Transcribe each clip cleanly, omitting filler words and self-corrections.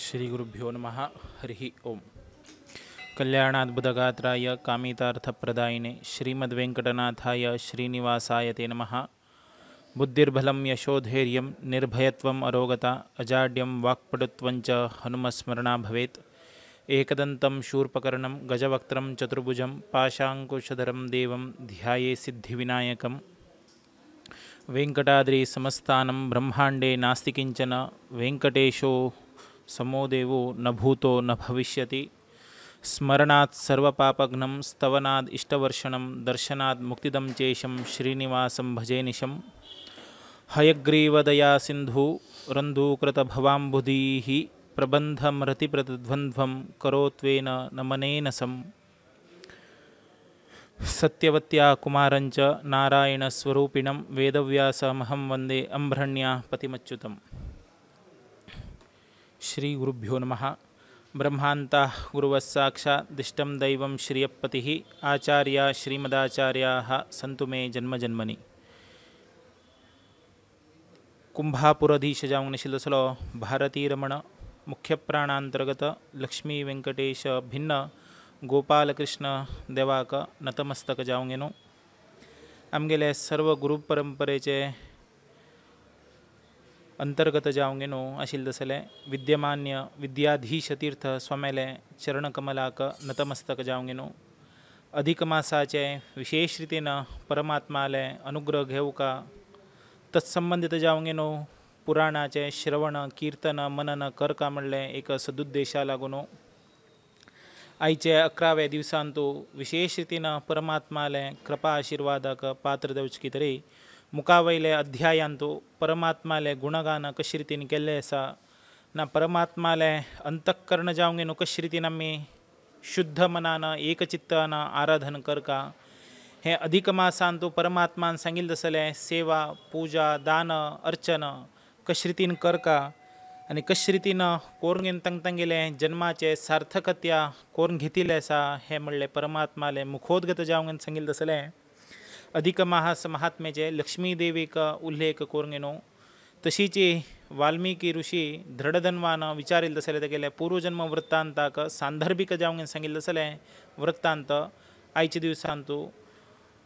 श्री गुरुभ्यो नमः। हरि ओम। कल्याणाद्भुतगात्राय कामितार्थप्रदायिने श्रीमद्वेंकटनाथाय श्रीनिवासाय ते नमः। बुद्धिर्बलं यशोधैर्यं निर्भयत्वम् अरोगता अजाड्यं वाक्पटुत्वञ्च हनुमस्मरणा भवेत्। एकदन्तं शूर्पकर्णं गजवक्त्रं चतुर्भुजं पाशाङ्कुशधरं देवं ध्याये सिद्धिविनायकम्। वेंकटाद्रि समस्तानं ब्रह्मांडे नास्ति किंचन वेंकटेशो समो देवो न भूतो न भविष्यति। स्मरणात् सर्वपापघ्नं स्तवनाद् इष्टवर्षणं दर्शनाद् मुक्तिदं चेशं श्रीनिवासं भजे निशम्। हयग्रीवदया सिन्धु रन्धूकृतभवाम्बुधीः प्रबन्धमरतिप्रतिध्वन्द्वं करोत्वेन नमनेन सम्। सत्यवत्या कुमारञ्च नारायणस्वरूपिणं वेदव्यासमहं वन्दे अम्भ्रण्या पतिमच्युतम्। श्री गुरुभ्यो नमः। ब्रह्मान्तः गुरुवस्साक्षात् दिष्टं दैवं श्रियपतिः आचार्या श्रीमदाचार्याः सन्तु मे जन्मजन्मनि। कुंभापुराधीश जाऊनशिलसलो भारतीरमण मुख्य प्राणांतर्गत लक्ष्मी वेंकटेश भिन्न गोपालकृष्ण देवाक नतमस्तक जाऊंगेनो। आमगेले सर्व गुरुपरंपरेचे अंतर्गत जाऊंगेनो आशिल्दसले विद्यमान्य विद्याधीश तीर्थ स्वामेले चरणकमलाक नतमस्तक जाऊंगेनो। अधिक मासाचे विशेष रीतीन परमात्माले अनुग्रह घेवका तत्संबंधित जाऊंगेनो। पुराणाचे श्रवण कीर्तन मनन करका म्हणले एक सदुद्देशा लागून आयचे 11व्या दिवसांतू विशेष रीतीन परमात्माले कृपा आशीर्वादक पात्र देवचकी तरी मुखावयले अध्यायांतू परमात्माले गुणगान कशी रीतीन केल्ले आसा ना परमात्माले अंतःकरण जावंगेनो कशी रीतीन आमी शुद्ध मनान एकचित्तान आराधन करका हे अधिक मासांतू परमात्मान सांगिल्लें आसलें सेवा पूजा दान अर्चन कशी रीतीन करका आनी कशी रीतीन कोरून तांगेले जन्माचे सार्थकत्या कोरून घेतिल्लें आसा हे म्हणले परमात्माले मुखोद्गत जावंगेन सांगिल्लें आसलें। अधिक मास महात्म्याचे लक्ष्मी देवीक उल्लेख कोरंगेनो। तशीची वाल्मिकी ऋषी दृढधन्वान विचारिल्लें आसलें तेगेले पूर्वजन्म वृत्तांताक सांदर्भिक जावंगेन सांगिल्लें आसलें वृत्तांत आयच्या दिवसांतू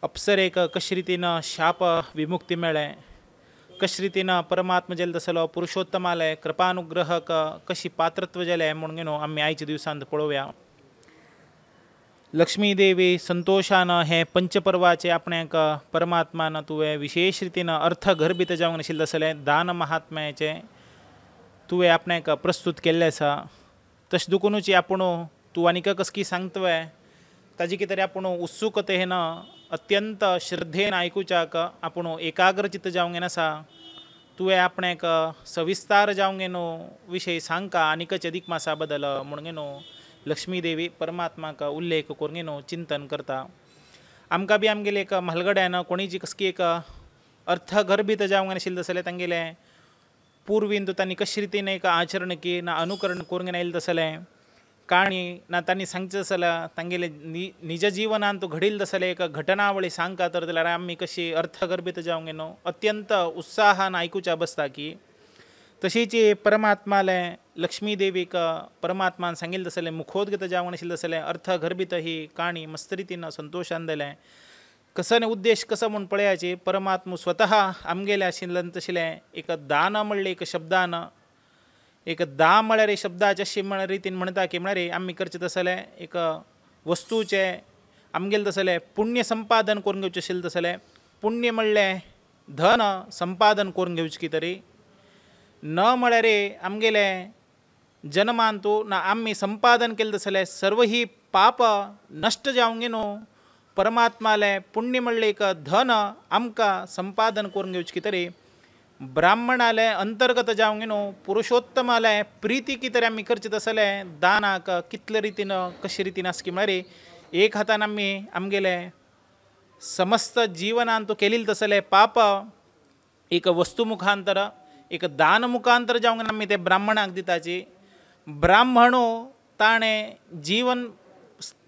अप्सरेक कशी रीतीन शाप विमुक्ती मेळ्ळें, कशी रीतीन परमात्मा जेल्लो आसलो पुरुषोत्तमाले कृपानुग्रहक कशी पात्रत्व जालें म्हणून आमी आयच्या दिवसांत पळोवया। लक्ष्मी देवी संतोषान हे पंचपर्वाचे आपणाक परमात्मान तुवें विशेष रीतीन अर्थ गर्भित जावंक नाशिल्लें आसलें दान महात्म्याचे तुवें आपणाक प्रस्तुत केल्लें आसा। तशें दुखूनच आपूण तूं आनीक कसकी सांगतवें ताजी कितें तरी आपूण उत्सुकतेन अत्यंत श्रद्धेन आयकुच्याक आपूण एकाग्रचित्त जावंगेन आसा। तुवें आपणाक सविस्तार जावंगेनो विशय सांगका आनीकच अधिक मासा बदल म्हणून लक्ष्मी देवी परमात्माक उल्लेख करूंगेनो चिंतन करता। आमकां बी आमगेले एक म्हालगड्यान कोणीची कसकी एक अर्थ गर्भित जावंक नाशिल्लें आसलें तांगेले पुर्वीन तांणी कशी रीतीन एक आचरण की ना अनुकरण करूंक आयिल्लें आसलें काणी ना तांणी सांगचें आसलें तांगेले निज जिवनांत घडिल्लें आसलें एक घटनावळी सांगता तर जाल्यार आमी कशी अर्थ गर्भित जावंगेनो अत्यंत उत्साहान आयकुच्या बसता की तशीच परमात्माले लक्ष्मी देवीक परमात्मान सांगिल्लें आसलें मुखोद्गत जावंक नाशिल्लें आसलें अर्थ गर्भित ही काणी मस्त रीतीन संतोशान दिलें। कसं उद्देश कसं म्हूण पळयाची परमात्मा स्वता आमगेले आशिल्लें तशिल्लें एक दान म्हणलें एक शब्दान एक दा म्हळ्यार शब्दाचे अशी म्हण रितीन म्हणटा की म्हळ्यार आमी करचें आसलें एक वस्तूचे आमगेलें तसलें पुण्य संपादन करून घेवचें आशिल्लें तसलें पुण्य म्हणलें धन संपादन करून घेवचें की तरी न म्हळ्यार आमगेले जन्मांतू ना आमी संपादन केलें आसलें सर्व ही पाप नश्ट जावंगेनो परमात्माले पुण्य म्हणलें एक धन आमकां संपादन करून घेवचें की तरी ब्राह्मणाले अंतर्गत जावंगेनो पुरुषोत्तमाले प्रिती की तरी आमी करचें आसलें दानाक कितले रितीन कशे रितीन आसा की म्हळ्यार एक हातान आमी आमगेले समस्त जिवनांत केलेलें आसलें पाप एक वस्तू मुखांतर एक दान मुखांतर जावंक आमी ते ब्राह्मणाक दिताची। ब्राह्मणो ताणें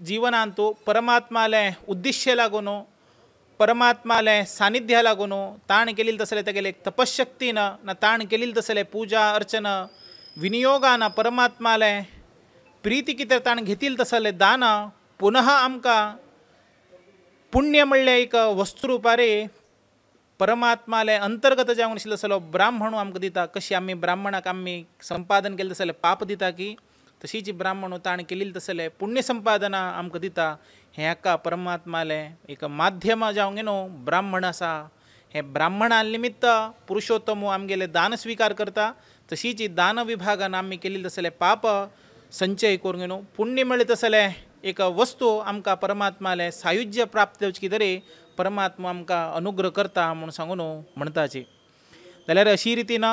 जीवनांतू परमात्माले उद्देश्य लागून परमात्माले सानिध्या लागून ताण केलेलें तसलें तेगेले तपशक्तीन ना ताण केलेलें तसलें पूजा अर्चना विनियोगानं परमात्माले प्रीती कितें ताण घेतील तसलें दान पुनः आमकां पुण्य म्हणलें एक वस्तू रुपारे परमात्माले अंतर्गत जावंक नाशिल्लो तसलो ब्राह्मण आमकां दिता. कशी आमी ब्राह्मणाक आमी संपादन केलें तसलें पाप दिता की तशीच ब्राह्मण ताण केलेली तसलें पुण्य संपादनां आमकां दिता. हें हाका परमात्माले एक माध्यम जावंक न्हू ब्राह्मण आसा. हे ब्राह्मणा निमित्त पुरुषोत्तम आमगेले दान स्वीकार करता. तशीच दान विभागान आमी केलेली तसलें पाप संचय करूंक न्हू पुण्य मेळ्ळें तसलें एक वस्तू आमकां परमात्माले सायुज्य प्राप्त जावची तरी परमात्मा आमकां अनुग्रह करता म्हूण सांगून म्हणटाची. जाल्यार अशी रितीन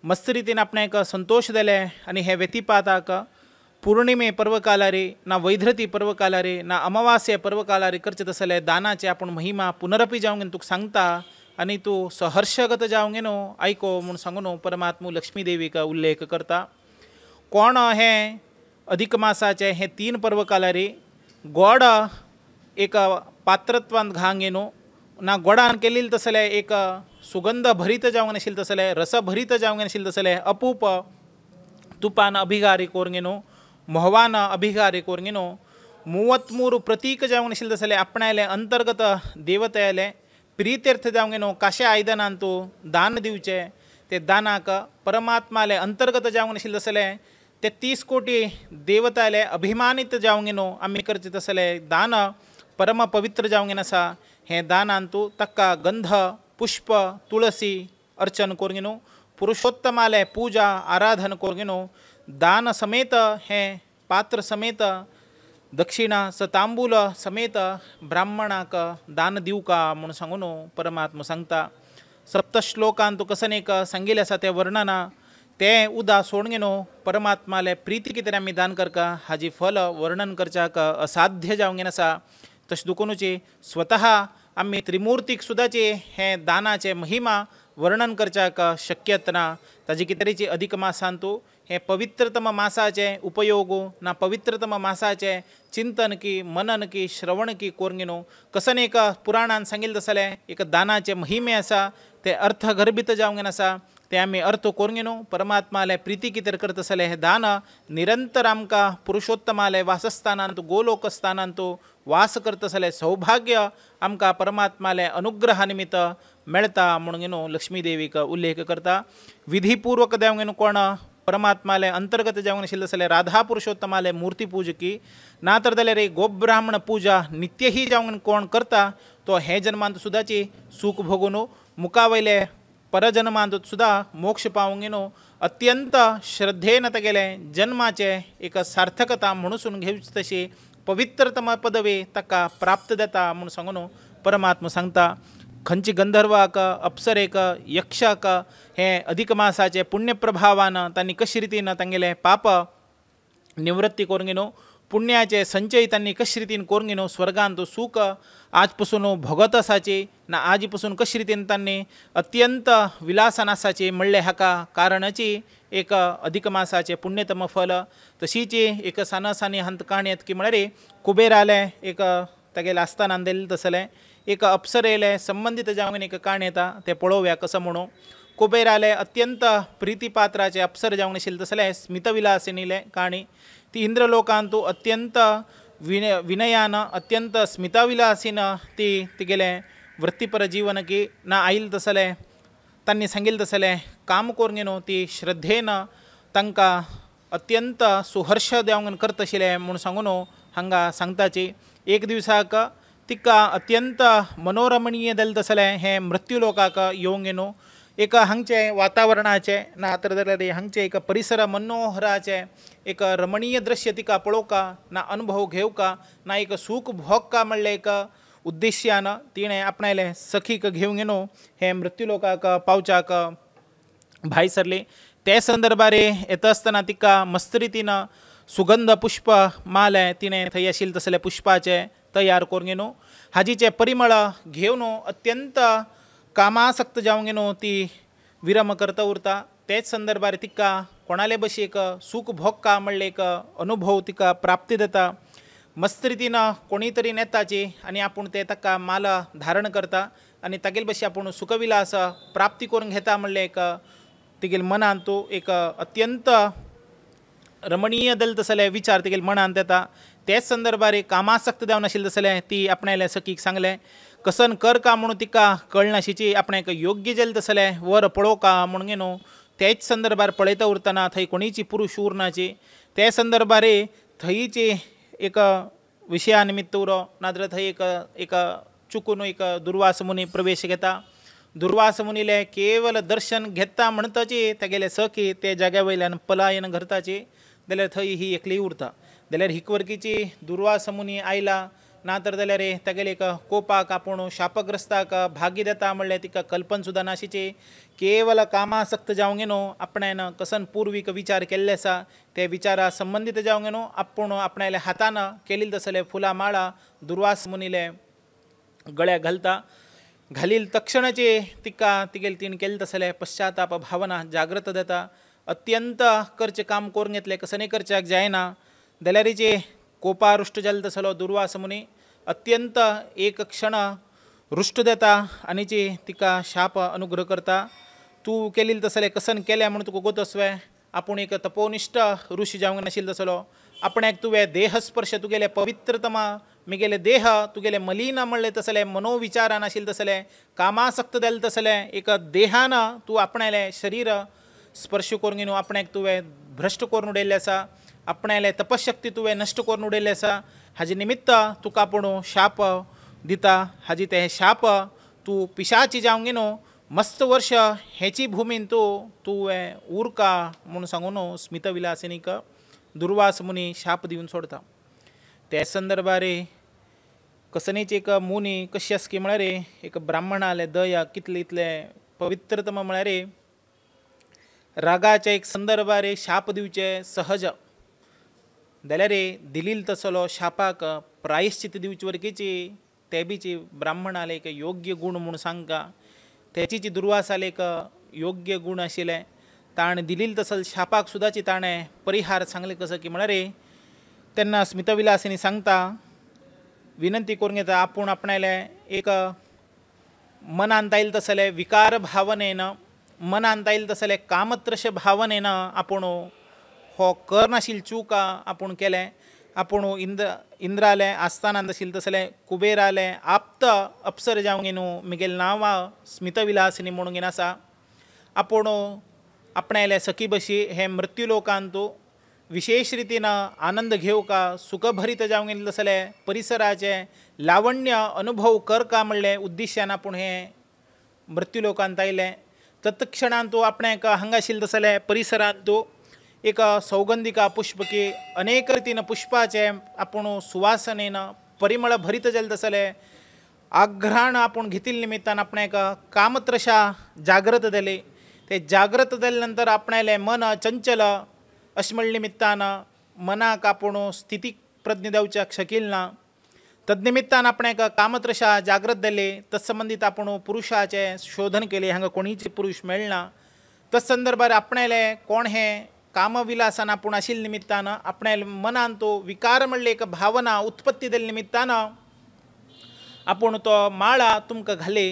मस्त रितीन आपणाक संतोष जाले आनी हे व्यतिपाताक पौर्णिमे पर्वकालारी ना वैधृती पर्वकालारी ना अमावास्ये पर्वकालारी करचे तसले दानाचे आपण महिमा पुनरपी जावंक तुका सांगता आनी तूं सहर्षगत जावंक न्हू आयको म्हूण सांगून परमात्मा लक्ष्मी देवीक उल्लेख करता. कोण हे अधिक मासाचे हे 3 पर्वकालारी गोड एक पात्रत्वान घांक न्हू ना गोडान केलेले तसले एक सुगंध भरीत जावंक नाशिल्ले तसले रस भरीत जावंक नाशिल्ले तसले अपूप तुपान अभिगारी करूंक न्हू मोहवान अभिगारी करूंक न्हू 33 प्रतीक जावंक नाशिल्ले तसले आपणाले अंतर्गत देवतेले प्रितीर्थ जावंक न्हू काश्या आयदनान तूं दान दिवचे. ते दानाक परमात्माले अंतर्गत जावंक नाशिल्ले तसले ते 30 कोटी देवताले अभिमानित जावंक न्हू आमी करचे तसले दान परम पवित्र जावंक आसा. हे दानान तूं ताका गंध पुष्प तुळसी अर्चन करूंक न्हू पुरुषोत्तमाले पूजा आराधन करूंक न्हू दान समेत हे पात्र समेत दक्षिणा सतांबूल समेत ब्राह्मणाक दान दिवका म्हूण सांगून परमात्मा सांगता. सप्त श्लोकान तूं कसन एक सांगिल्लें आसा तें वर्णना तें उदा सोडूंक न्हू परमात्माले प्रीती कितें आमी दान करका हाजी फल वर्णन करच्याक असाध्य जावंक आसा. तशें दुखूनची स्वता आमी त्रिमुर्तीक सुद्दाचे हे दानाचे महिमा वर्णन करच्याक शक्यत ना. ताजे कितेंची अधिक मासान तूं हे पवित्रतम मासाचे उपयोग ना पवित्रतम मासाचे चिंतन की मनन की श्रवण की करूंक न्हू कसन एक पुराणान सांगिल्लें तसलें एक दानाचे महिमे आसा ते अर्थगर्भित जावंक आसा. ते आमी अर्थ करूंक न्हू परमात्माले प्रीती कितें करता तसलें हे दान निरंतर आमकां पुरुषोत्तमाले वासस्थानांत गोलोकस्थानांत वास करता तसलें सौभाग्य आमकां परमात्माले अनुग्रहा निमित्त मेळटा म्हणून न्हू लक्ष्मी देवीक उल्लेख करता. विधीपूर्वक जावंक न्हू कोण परमात्माले अंतर्गत जावंक नाशिल्ले तसले राधा पुरुषोत्तमाले मूर्ती पूजकी ना तर जाल्यार एक गोब्राह्मण पूजा नित्य ही जावंक कोण करता तो हे जन्मांत सुद्दाची सूख भोगून मुखावयले परजन्मांत सुद्धा मोक्ष पावंक न्हू अत्यंत श्रद्धेन तेगेले जन्माचे एक सार्थकता म्हणून घेवची तशी पवित्रतम पदवी ताका प्राप्त जाता म्हणून सांगून परमात्मा सांगता. खंयची गंधर्वाक अप्सरेक यक्षाक हे अधिक मासाचे पुण्यप्रभावान तांणी कशे रितीन तांगेले पाप निवृत्ती करूंक न्हू पुण्याचे संचय तांणी कशे रितीन करूंक न्हू स्वर्गांत सूख आज पासून भोगत आसाची ना आज पासून कशे रितीन तांणी अत्यंत विलासान आसाची म्हणलें हाका कारणाची एक अधिक मासाचे पुण्यतम फल. तशीच एक सानी हंत काणयेत की म्हळ्यार कुबेराले एक तेगेले आस्थानान दिल्लें तसलें एक अप्सरेले संबंधित जावन एक काण येता ते पळोवया कसं म्हणून. कुबेराले अत्यंत प्रितीपात्राचे अप्सर जावंक नाशिल्ले तसले स्मितविलासिनीले काणी ती इंद्रलोकांत अत्यंत विनयान अत्यंत स्मितविलासीन ती तिगेले वृत्तीपर जीवन की ना आयिल्लें तसलें तांणी सांगिल्लें तसलें काम करूंक न्हू ती श्रद्धेन तांकां अत्यंत सुहर्ष देवंक करता आशिल्लें म्हूण सांगून हांगा सांगताची. एक दिवसाक तिका अत्यंत मनोरमणीय जालें तसलें हें मृत्यूलोकाक येवंक न्हू एक हांगचे वातावरणाचे ना तर जाल्यार हांगचे एक परिसर मनोहराचे एक रमणीय दृश्य तिका पळोवका ना अनुभव घेवका ना एक सूख भोगका म्हणलें एक उद्देश्यान तिणें आपणायलें सखीक घेवंक न्हू हे मृत्यूलोकाक पावच्याक भायर सरली. ते संदर्भार येता आसतना तिका मस्त रितीन सुगंध पुष्प माले तिणें थंय आशिल्ले तसले पुष्पाचे तयार करूंक न्हू हाजीचे परिमळ घेवन अत्यंत कामासक्त जावंक न्हू ती विरम करता उरता. तेच संदर्भार तिका कोणाले भशेन एक सूख भोगका म्हणलें एक अनुभव तिका प्राप्ती जाता. मस्त रितीन कोणी तरी नेताची आनी आपूण ते ताका माला धारण करता आनी तागेले भशेन आपूण सुखविलास प्राप्ती करून घेता म्हणलें एक तिगेल मनान तो एक अत्यंत रमणीय दल तसले विचार तिगेल मनान येता तेच संदर्भार कामासक्त जावन आशिल्लें तसलें ती आपणायल्या सखीक सांगलें कसन कर का म्हणून तिका कळनाशिची आपणाक योग्य जालें तसलें वर पळोवका म्हणून न्हू तेच संदर्भार पळयता उरतना थंय कोणीची पुरुश उरनाची ते संदर्भार थंयची एक विशया निमित्त उरो नाजाल्यार थंय एक चुकून एक दुर्वास मुनी प्रवेश घेता दुर्वास मुनीले केवल दर्शन घेता म्हणटाची तेगेले सखी ते जाग्या वयल्यान पलायन करताची जाल्यार थंय ही एकली उरता जाल्यार हिकवर्कीची दुर्वास मुनी आयला ना तर जाल्यार तेगेले एक कोपाक आपूण शापग्रस्ताक भागी देता म्हणल्यार तिका कल्पन सुद्दां नाशिची केवल कामासक्त जावंक न्हू आपणान कसन पूर्वीक विचार केल्ले आसा ते विचारा संबंदीत जावंक न्हू आपूण आपणाल्या हातान केलेली तसले फुलां माळा दुर्वास मुनीले गळ्याक घालता घालील तक्षणाचे तिका तिगेल तीन केले तसले पश्चाताप भावना जागृत जाता अत्यंत करचें काम करून घेतलें कसनय करच्याक जायना जाल्यारीचे कोपा रुश्ट जाल्लो तसलो दुर्वास मुनी अत्यंत एक क्षण रुश्ट देता आनीची तिका शाप अनुग्रह करता तूं केलेली तसलें कसन केलें म्हणून तुका गोतस्वे आपूण एक तपोनिश्ठ ऋषी जावंक नाशिल्लो तसलो आपणाक तुवें देहस्पर्श तुगेले पवित्रतमा मिगेले देह तुगेले मलीन म्हणले तसले मनोविचारान आशिल्ले तसले कामासक्त जाल्ले तसले एक देहान तूं आपणालें शरीर स्पर्श करून न्हू आपणाक तुवें भ्रश्ट करून उडयल्लें आसा आपणालें तपशक्ती तुवें नश्ट करून उडयल्लें आसा हाजे निमित्त तुका आपूण शाप दिता हाजी ते शाप तूं पिशाची जावंक न्हू मस्त वर्ष हेची भुमीन तुवें उरका म्हणून सांगून स्मितविलासिनीक दुर्वास मुनी शाप दिवन सोडता ते संदर्भार कसनीच एक मुनी कशी आसकी म्हळ्यार एक ब्राह्मणाले दया कितले इतले पवित्रतम म्हळ्यार रागाच्या एक संदर्भार शाप दिवचे सहज जाल्यार दिलील तसलो शापाक प्रायश्चित दिवचे वरकेची ते बीची ब्राह्मणाले एक योग्य गुण म्हणून सांगता तेची दुर्वासाले एक योग्य गुण आशिल्ले ताणें दिलील तसल शापाक सुद्दाची ताणें परिहार सांगले कसो की म्हळ्यार तेन्ना स्मितविलासिनी सांगता विनंती करून घेता आपूण आपणाले एक मनांत आयले तसले विकार भावनेन मनांत आयले तसले कामत्रश भावनेन आपूण हो कर नाशिल्ली चूक आपूण केलें आपूण इंद्राले आस्थानांत आशिल्ले तसले कुबेराले आप्त अप्सर जावंक न्हू मिगेल नांवां स्मितविलासिनी म्हणून घेवन आसा आपूण आपणाले सखी बशी हे मृत्यूलोकांत विशेष रितीन आनंद घेवका सुखभरीत जावंक येतले तसले परिसराचे लावण्य अनुभव करका म्हणले उद्देशान आपूण हे मृत्यूलोकांत आयले तत्क्षणांत तूं आपणाक हांगा आशिल्ले तसले परिसरांत तूं एक सौगंधिका पुष्पकी अनेक रितीन पुष्पाचे आपूण सुवासनेन परिमळ भरीत जाले तसले आघ्राण आपूण घेतिल्ले निमित्तान आपणाक कामत्रशा जागृत जाली ते जागृत जाले नंतर आपणालें मन चंचल अशें म्हणले निमित्तान मनाक आपूण स्थितीक प्रज्ञ दिवच्याक शकील ना तदनिमित्तान आपणाक कामत्रशा जागृत जाली तत्संबंधीत आपूण पुरुषाचे शोधन केले हांगा कोणीच पुरुष मेळना तस संदर्भार आपणाले कोण हे कामविलासान आपूण आशिल्ले निमित्तान आपणाल्या मनान तो विकार म्हणले एक भावना उत्पत्ती जाले निमित्तान आपूण तो माळा तुमकां घाले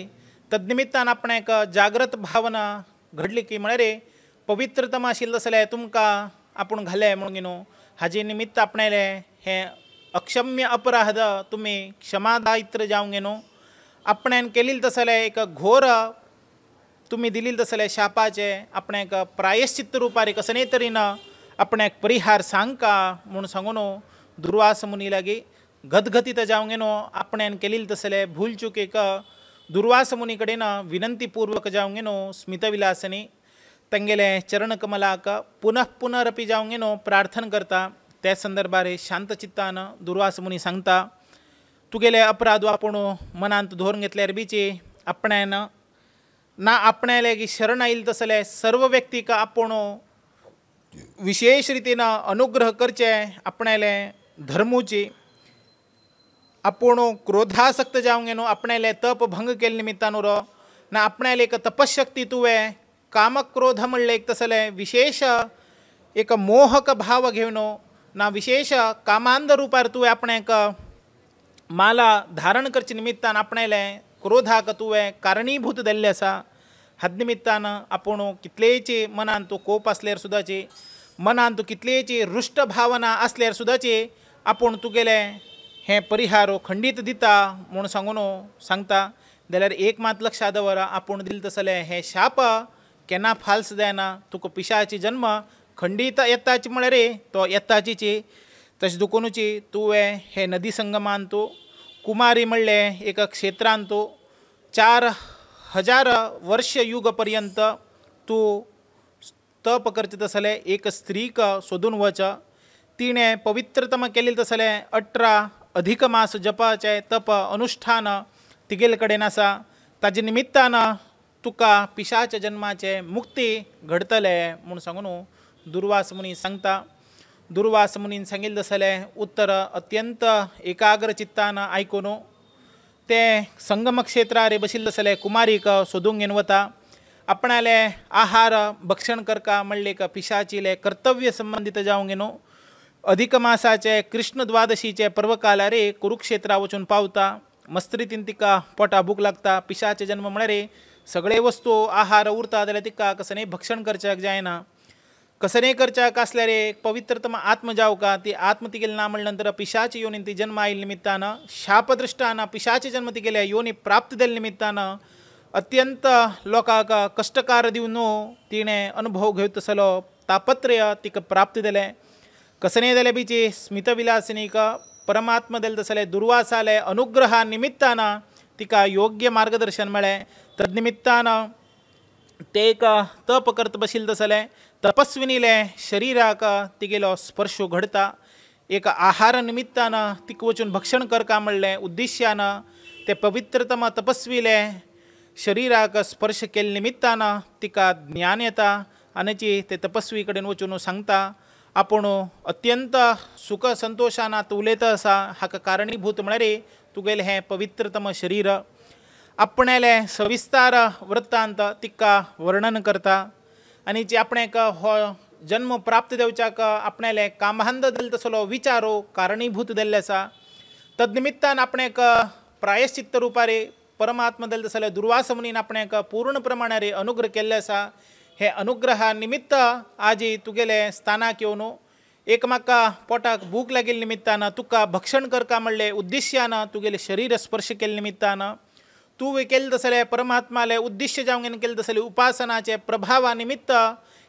तदनिमित्तान आपणाक जागृत भावना घडली की म्हळ्यार पवित्रतम आशिल्ले तसले तुमकां आपूण घाले म्हणून न्हू हाजे निमित्त आपणाले हे अक्षम्य अपराध तुमी क्षमादायित्र जावंक न्हू आपणान केलेले तसले एक घोर तुमी दिलेले तसले शापाचे आपणाक प्रायश्चित्त रुपार कसले तरेन आपणाक परिहार सांगका म्हणून सांगून दुर्वास मुनी लागीं गदगदीत जावंक न्हू आपणान केलेले तसले भूल चूक एक दुर्वास मुनी कडेन विनंतीपूर्वक जावंक न्हू स्मितविलासिनी तेंगेले चरणकमलाक पुनरपी जावंक न्हू प्रार्थना करता त्या संदर्भार शांत चित्तान दुर्वास मुनी सांगता तुगेले अपराध आपूण मनांत धरून घेतल्यार बीची आपणान ना आपणाले की शरण आयिल्ले तसले सर्व व्यक्तीक आपूण विशेष रितीन अनुग्रह करचे आपणाले धर्मूची आपूण क्रोधासक्त जावंक न्हू आपणाले तप भंग केले निमित्तान उरो ना आपणाले एक तपशक्ती तुवें कामक्रोध म्हणले एक तसले विशेष एक मोहक भाव घेवन ना विशेष कामांध रुपार तुवें आपणाक माला धारण करचे निमित्तान आपणाले क्रोधाक तुवें कारणीभूत जाल्ले आसा हात निमित्तानं आपण कितलेचे मनान तो कोप असल्यार सुद्दाचे मनान तू कितलेची रुष्ट भावना असल्यार सुद्दाचे आपण तुगेले हे परिहार खंडित दिता म्हणून सांगता जाल्यार एक मात लक्षात दवरा आपण दिल तसले हे शाप केन्ना फाल्स जायना तुका पिशाची जन्म खंडित येताची म्हळ्यार रे तो येताची तशें दुखोनूची तुवें हे नदी संगमान तो कुमारी म्हणले एक क्षेत्रांत तो 4000 वर्ष युग पर्यंत तू तप करचे तसले एक स्त्रीक सोदून वच तिणें पवित्रतम केलें तसले 18 अधिक मास जपाचे तप अनुष्ठान तिगेल कडेन आसा ताजे निमित्तान तुका पिशाच्या जन्माचे मुक्ती घडतले म्हूण सांगून दुर्वास मुनी सांगता दुर्वास मुनीन सांगिल्लें तसले उत्तर अत्यंत एकाग्र चित्तान आयकून ते संगम क्षेत्रार बशिल्ले तसले कुमारीक सोदूंक घेवन वता आपणाले आहार भक्षण करका म्हणले का पिशाचीले कर्तव्य संबंधित जावंक घेनो अधिक मासाचे कृष्ण द्वादशीचे पर्वकाला रे कुरुक्षेत्रा वचून पावता मस्त रितीन तिका पोटा भूक लागता पिशाचे जन्म म्हळ्यार रे सगळे वस्तू आहार उरता जाल्यार तिका कसले भक्षण करच्याक जायना कसले करच्याक आसल्यार एक पवित्रतम आत्म जावका ती आत्म तिगेल ना म्हणल्या नंतर पिशाची योनीन ती जन्म आयिल्ले निमित्तान शापदृष्टान पिशाचे जन्म तिगेले योनी प्राप्त जाल्ले निमित्तान अत्यंत लोकांक कष्टकार दिवन तिणें अनुभव घेवत तसलो तापत्रय तिका प्राप्त जालें कसले जाल्यार बीची स्मितविलासिनीक परमात्मा दिले तसले दुर्वासाले अनुग्रहा निमित्तान तिका योग्य मार्गदर्शन मेळ्ळें तदनिमित्तान ते एक तप करत बशिल्ले तसले तपस्विनीले शरिराक तिगेलो स्पर्श घडता एक आहार निमित्तान तिका वचून भक्षण करका म्हणलें उद्देश्यान ते पवित्रतम तपस्वीले शरिराक स्पर्श केले निमित्तान तिका ज्ञान येता आनी ते तपस्वी कडेन वचून सांगता आपण अत्यंत सुख संतोषान उलयता आसा हाका कारणीभूत म्हळ्यार तुगेलें हें पवित्रतम शरीर आपणेले सविस्तार वृत्तांत तिका वर्णन करता आनी जे आपणेक हो जन्म प्राप्त जावच्याक आपणेले कामांध दिल तसलो विचारो कारणीभूत जाल्ले आसा तदनिमित्तान आपणेक प्रायश्चित्त रुपारे परमात्मा दिल तसले दुर्वास मुनीन आपणेक पूर्ण प्रमाणारे अनुग्रह केल्ले आसा हे अनुग्रहा निमित्त आज तुगेले स्थानाक येवन एक म्हाका पोटाक भूक लागिल्ले निमित्तान तुका भक्षण करका म्हणले उद्देश्यान तुगेले शरीर स्पर्श केले निमित्तान तुवें केले तसले परमात्माले उद्देश्य जावंक केले तसले उपासनाचे प्रभावा निमित्त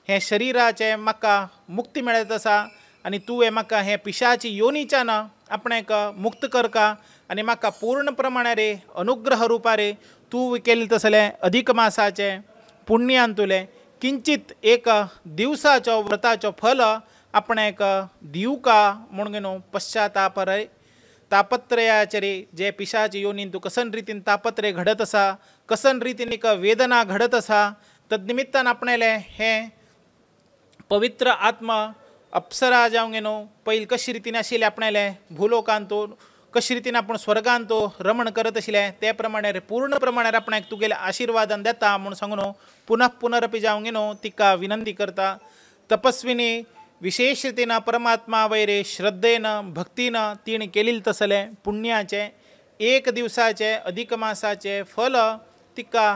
हे शरिराचे म्हाका मुक्ती मेळत आसा आनी तुवें म्हाका हे पिशाची योनीच्यान आपणेक मुक्त करका आनी म्हाका पूर्ण प्रमाणारे अनुग्रह रुपारे तुवें केले तसले अधिक मासाचे पुण्यान तुले किंचित एक दिवसाचो व्रताचो फल आपणेक दिवका म्हणून पश्चाताप तापत्रयाचे रे जे पिशाची योनीन तूं कसन रितीन तापत्रय घडत आसा कसन रितीन एक वेदना घडत आसा तदनिमित्तान आपणेले हे पवित्र आत्मा अप्सरा जावंक घेनो पयलीं कशे रितीन आशिल्ले आपणेले भूलोकांत कशे रितीन आपण स्वर्गांत रमण करत आशिल्ले ते प्रमाणे पूर्ण प्रमाणात आपणाक तुगेले आशिर्वादन देता म्हणून सांगून पुनः पुनरपी जावंक घेनो तिका विनंती करता तपस्विनी विशेष रितीन परमात्मा वैरे श्रद्धेन भक्तीन तिणें केलेले तसले पुण्याचे एक दिवसाचे अधिक मासाचे फल तिका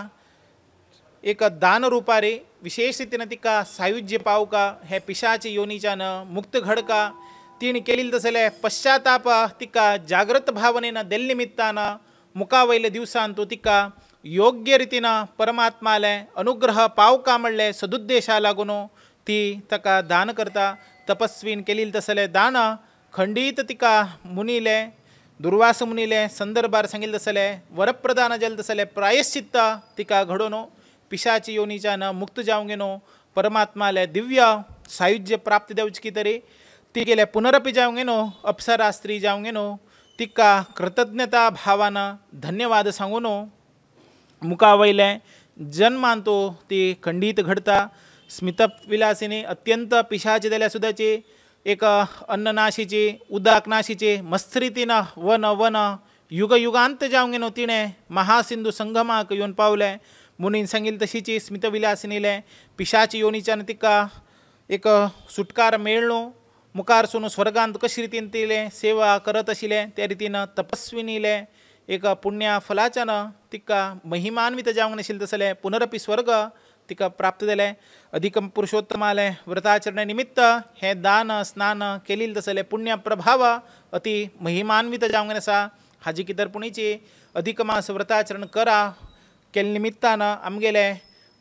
एक दान रुपारी विशेष रितीन तिका सायुज्य पावका हे पिशाचे योनीच्यान मुक्त घडका तिणें केलेले तसले पश्चाताप तिका जागृत भावनेन देल्ले निमित्तान मुखा वयले दिवसान तो तिका योग्य रितीन परमात्माले अनुग्रह पावका म्हणले सदुद्देशा लागून ती ताका दान करता तपस्वीन केलेले तसले दान खंडीत तिका मुनीले दुर्वास मुनीले संदर्भार सांगिल्ले तसले वरप्रदान जाले तसले प्रायश्चित्त तिका घडोवन पिशाची योनीच्यान मुक्त जावंक घेनो परमात्माले दिव्य सायुज्य प्राप्त जावची तरी ती गेले पुनरपी जावंक घेनो अप्सरा स्त्री जावंक घेनो तिका कृतज्ञता भावान धन्यवाद सांगून मुखा वयले जन्मान तो ती खंडीत घडता स्मितविलासिनी अत्यंत पिशाची जाल्यार सुद्दाची एक अन्ननाशीची उदाकनाशीची मस्त रितीन वन युग युगांत जावंक घेनो तिणें महासिंधू संगमाक येवन पावले मुनीन सांगिल्ले तशीची स्मितविलासिनीले पिशाची योनीच्यान तिका एक सुटकार मेळ्ळो मुखार सून स्वर्गांत कशे रितीन तिले सेवा करत आशिल्ले त्या रितीन तपस्विनीले एक पुण्या फलाच्यान तिका महिमान्वित जावंक नाशिल्लें तसलें पुनरपी स्वर्ग तिका प्राप्त जालें. अधिक पुरुषोत्तमाले व्रताचरणे निमित्त हे दान स्नान केलेले तसले पुण्य प्रभाव अति महिमान्वित जावंक आसा. हाजी कितरपुणीची अधिक मास व्रताचरण करा केले निमित्तान आमगेले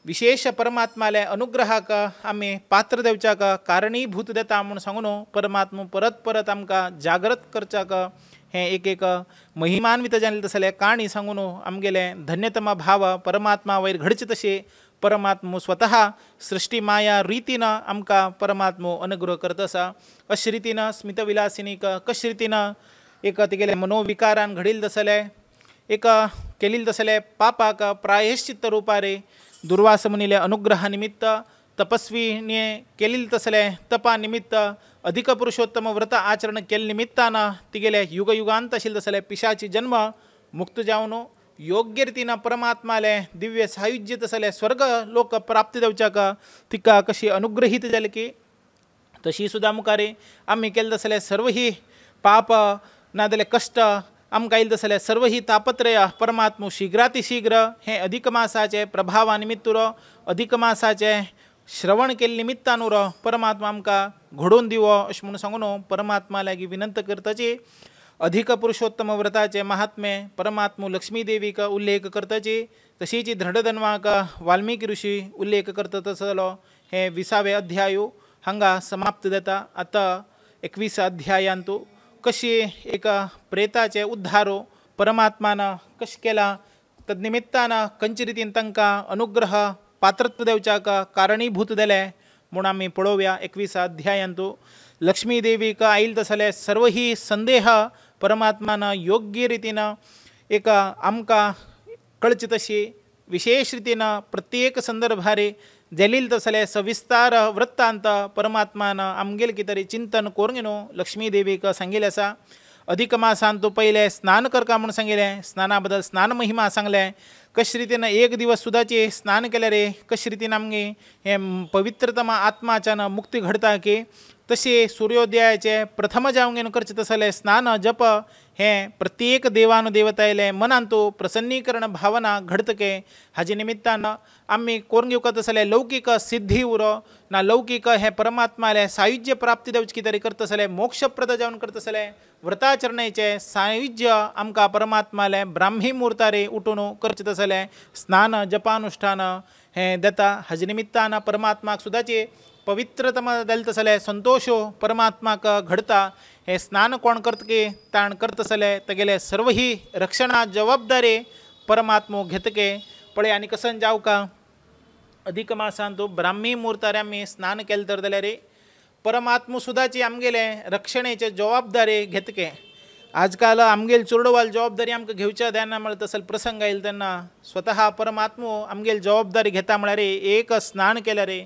विशेष परमात्माले अनुग्रहाक आमी पात्र देवच्याक कारणीभूत देता म्हणून सांगून परमात्मा परत परत आमकां जागृत करच्याक हे एक महिमान्वित जाल्ले तसले काणी सांगून आमगेले धन्यतम भाव परमात्मा वयर घडचे तशे परमात्मा स्वतः सृष्टी माया रितीन आमकां परमात्मा अनुग्रह करता आसा. अशे रितीन स्मितविलासिनीक कशे रितीन एक तेगेले मनोविकारान घडिल्ले तसले एक केलेले तसले पापाक प्रायश्चित्त रुपारे दुर्वास मुनीले अनुग्रहा निमित्त तपस्वीने केलेले तसले तपा निमित्त अधिक पुरुषोत्तम व्रत आचरण केले निमित्तान तिगेले युगयुगांत आशिल्ले तसले पिशाची जन्म मुक्त जावन योग्य रितीन परमात्माले दिव्य सायुज्य तसले स्वर्ग लोक प्राप्त जावच्याक तिका कशी अनुग्रहीत जाले की तशी सुद्दां मुखारी आमी केले तसले सर्व ही पाप नाजाल्यार कश्ट आमकां येयले तसले सर्व ही तापत्रय परमात्मा शीघ्रातिशीघ्र हे अधिक मासाचे प्रभावा निमित्तुरो अधिक मासाचे श्रवण केले निमित्तानुरो परमात्मा आमकां घडोवन दिवो अशें म्हणून सांगून परमात्मा लागीं विनंती करताची. अधिक पुरुषोत्तम व्रताचे महात्मे परमात्मा लक्ष्मी देवीक उल्लेख करताची. तशीच धडधन्वाक वाल्मिकी ऋषी उल्लेख करता तसलो हे 20वे अध्याय हांगा समाप्त जाता. आतां 21 अध्यायांत कशी एक प्रेताचे उद्धारो परमात्मान कशें केला तदनिमित्तान खंयचे रितीन तांकां अनुग्रह पात्रत्व देवच्याक कारणीभूत जाले म्हूण आमी पळोवया. 21 अध्यायांत लक्ष्मी देवीक आयिल्ले तसले सर्व ही संदेह परमात्मान योग्य रितीन एक आमकां कळचे तशी विशेष रितीन प्रत्येक संदर्भारे जाल्ले तसले सविस्तार वृत्तांत परमात्मान आमगेले कितें तरी चिंतन करून लक्ष्मी देवीक सांगिल्लें आसा. अधिक मासांत पयले स्नान करता म्हणून सांगिल्लें. स्नाना बद्दल स्नान महिमा सांगलें. कशे रितीन एक दिवस सुदाचे स्नान केले रे कशे रितीन आमगे हे पवित्रतम आत्माच्यान मुक्ती घडता की तशे सूर्योदयाचे प्रथम जावंक करचे तसले स्नान जप हे प्रत्येक देवानुदेवतायले मनांत प्रसन्नीकरण भावना घडतके हाजे निमित्तान आमी करून घेवका तसले लौकिक सिद्धी उरो ना लौकिक हे परमात्माले सायुज्य प्राप्ती देवचे कितें तरी करतसले मोक्षप्रद जावन करतसले व्रताचरणेचे सायुज्य आमकां परमात्माले ब्राह्मी मुहूर्तारे उठून करचे तसले स्नान जपानुष्ठान हे देता. हाजे निमित्तान परमात्माक सुद्दाचे पवित्रतम जाले तसले संतोषो परमात्माक घडता. हे स्नान कोण करतके ताण करतसले तेगेले सर्व ही रक्षणा जबाबदारी परमात्मो घेतके पळय. आनी कसन जावका अधिक मासांत ब्राह्मी मुहूर्तार आमी स्नान केलें तर जाल्यार परमात्मा सुद्दाची आमगेले रक्षणेचे जबाबदारी घेतके. आजकाल आमगेली चुरडवाल जबाबदारी आमकां घेवच्या जायना म्हळ्यार तसले प्रसंग आयले तेन्ना स्वता परमात्मा आमगेली जबाबदारी घेता म्हळ्यार एक स्नान केल्यार रे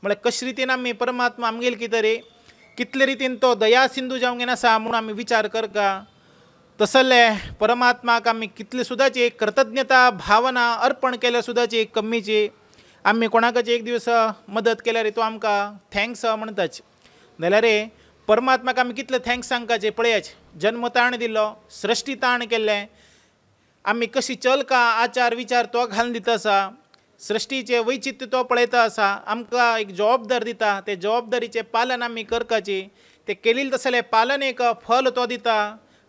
म्हळ्यार कशे रितीन आमी परमात्मा आमगेले कितें रे कितले रितीन तो दया सिंधू जावंक आसा म्हणून आमी विचार करका. तसले परमात्माक आमी कितले सुद्दाची कृतज्ञता भावना अर्पण केल्या सुद्दाची कमीची. आमी कोणाकच एक दिवस मदत केल्यार तो आमकां थँक्स म्हणटाच जाल्यार परमात्माक आमी कितले थँक्स सांगपाचे पळयाच. जन्म ताण दिल्लो सृश्टी ताण केल्लें आमी कशी चलका आचार विचार तो घालून दिता आसा. सृश्टीचे वैचित्य तो पळयता आसा. आमकां एक जबाबदार दिता ते जबाबदारीचे पालन आमी करपाची. ते केलेले तसले पालन एक फल तो दिता.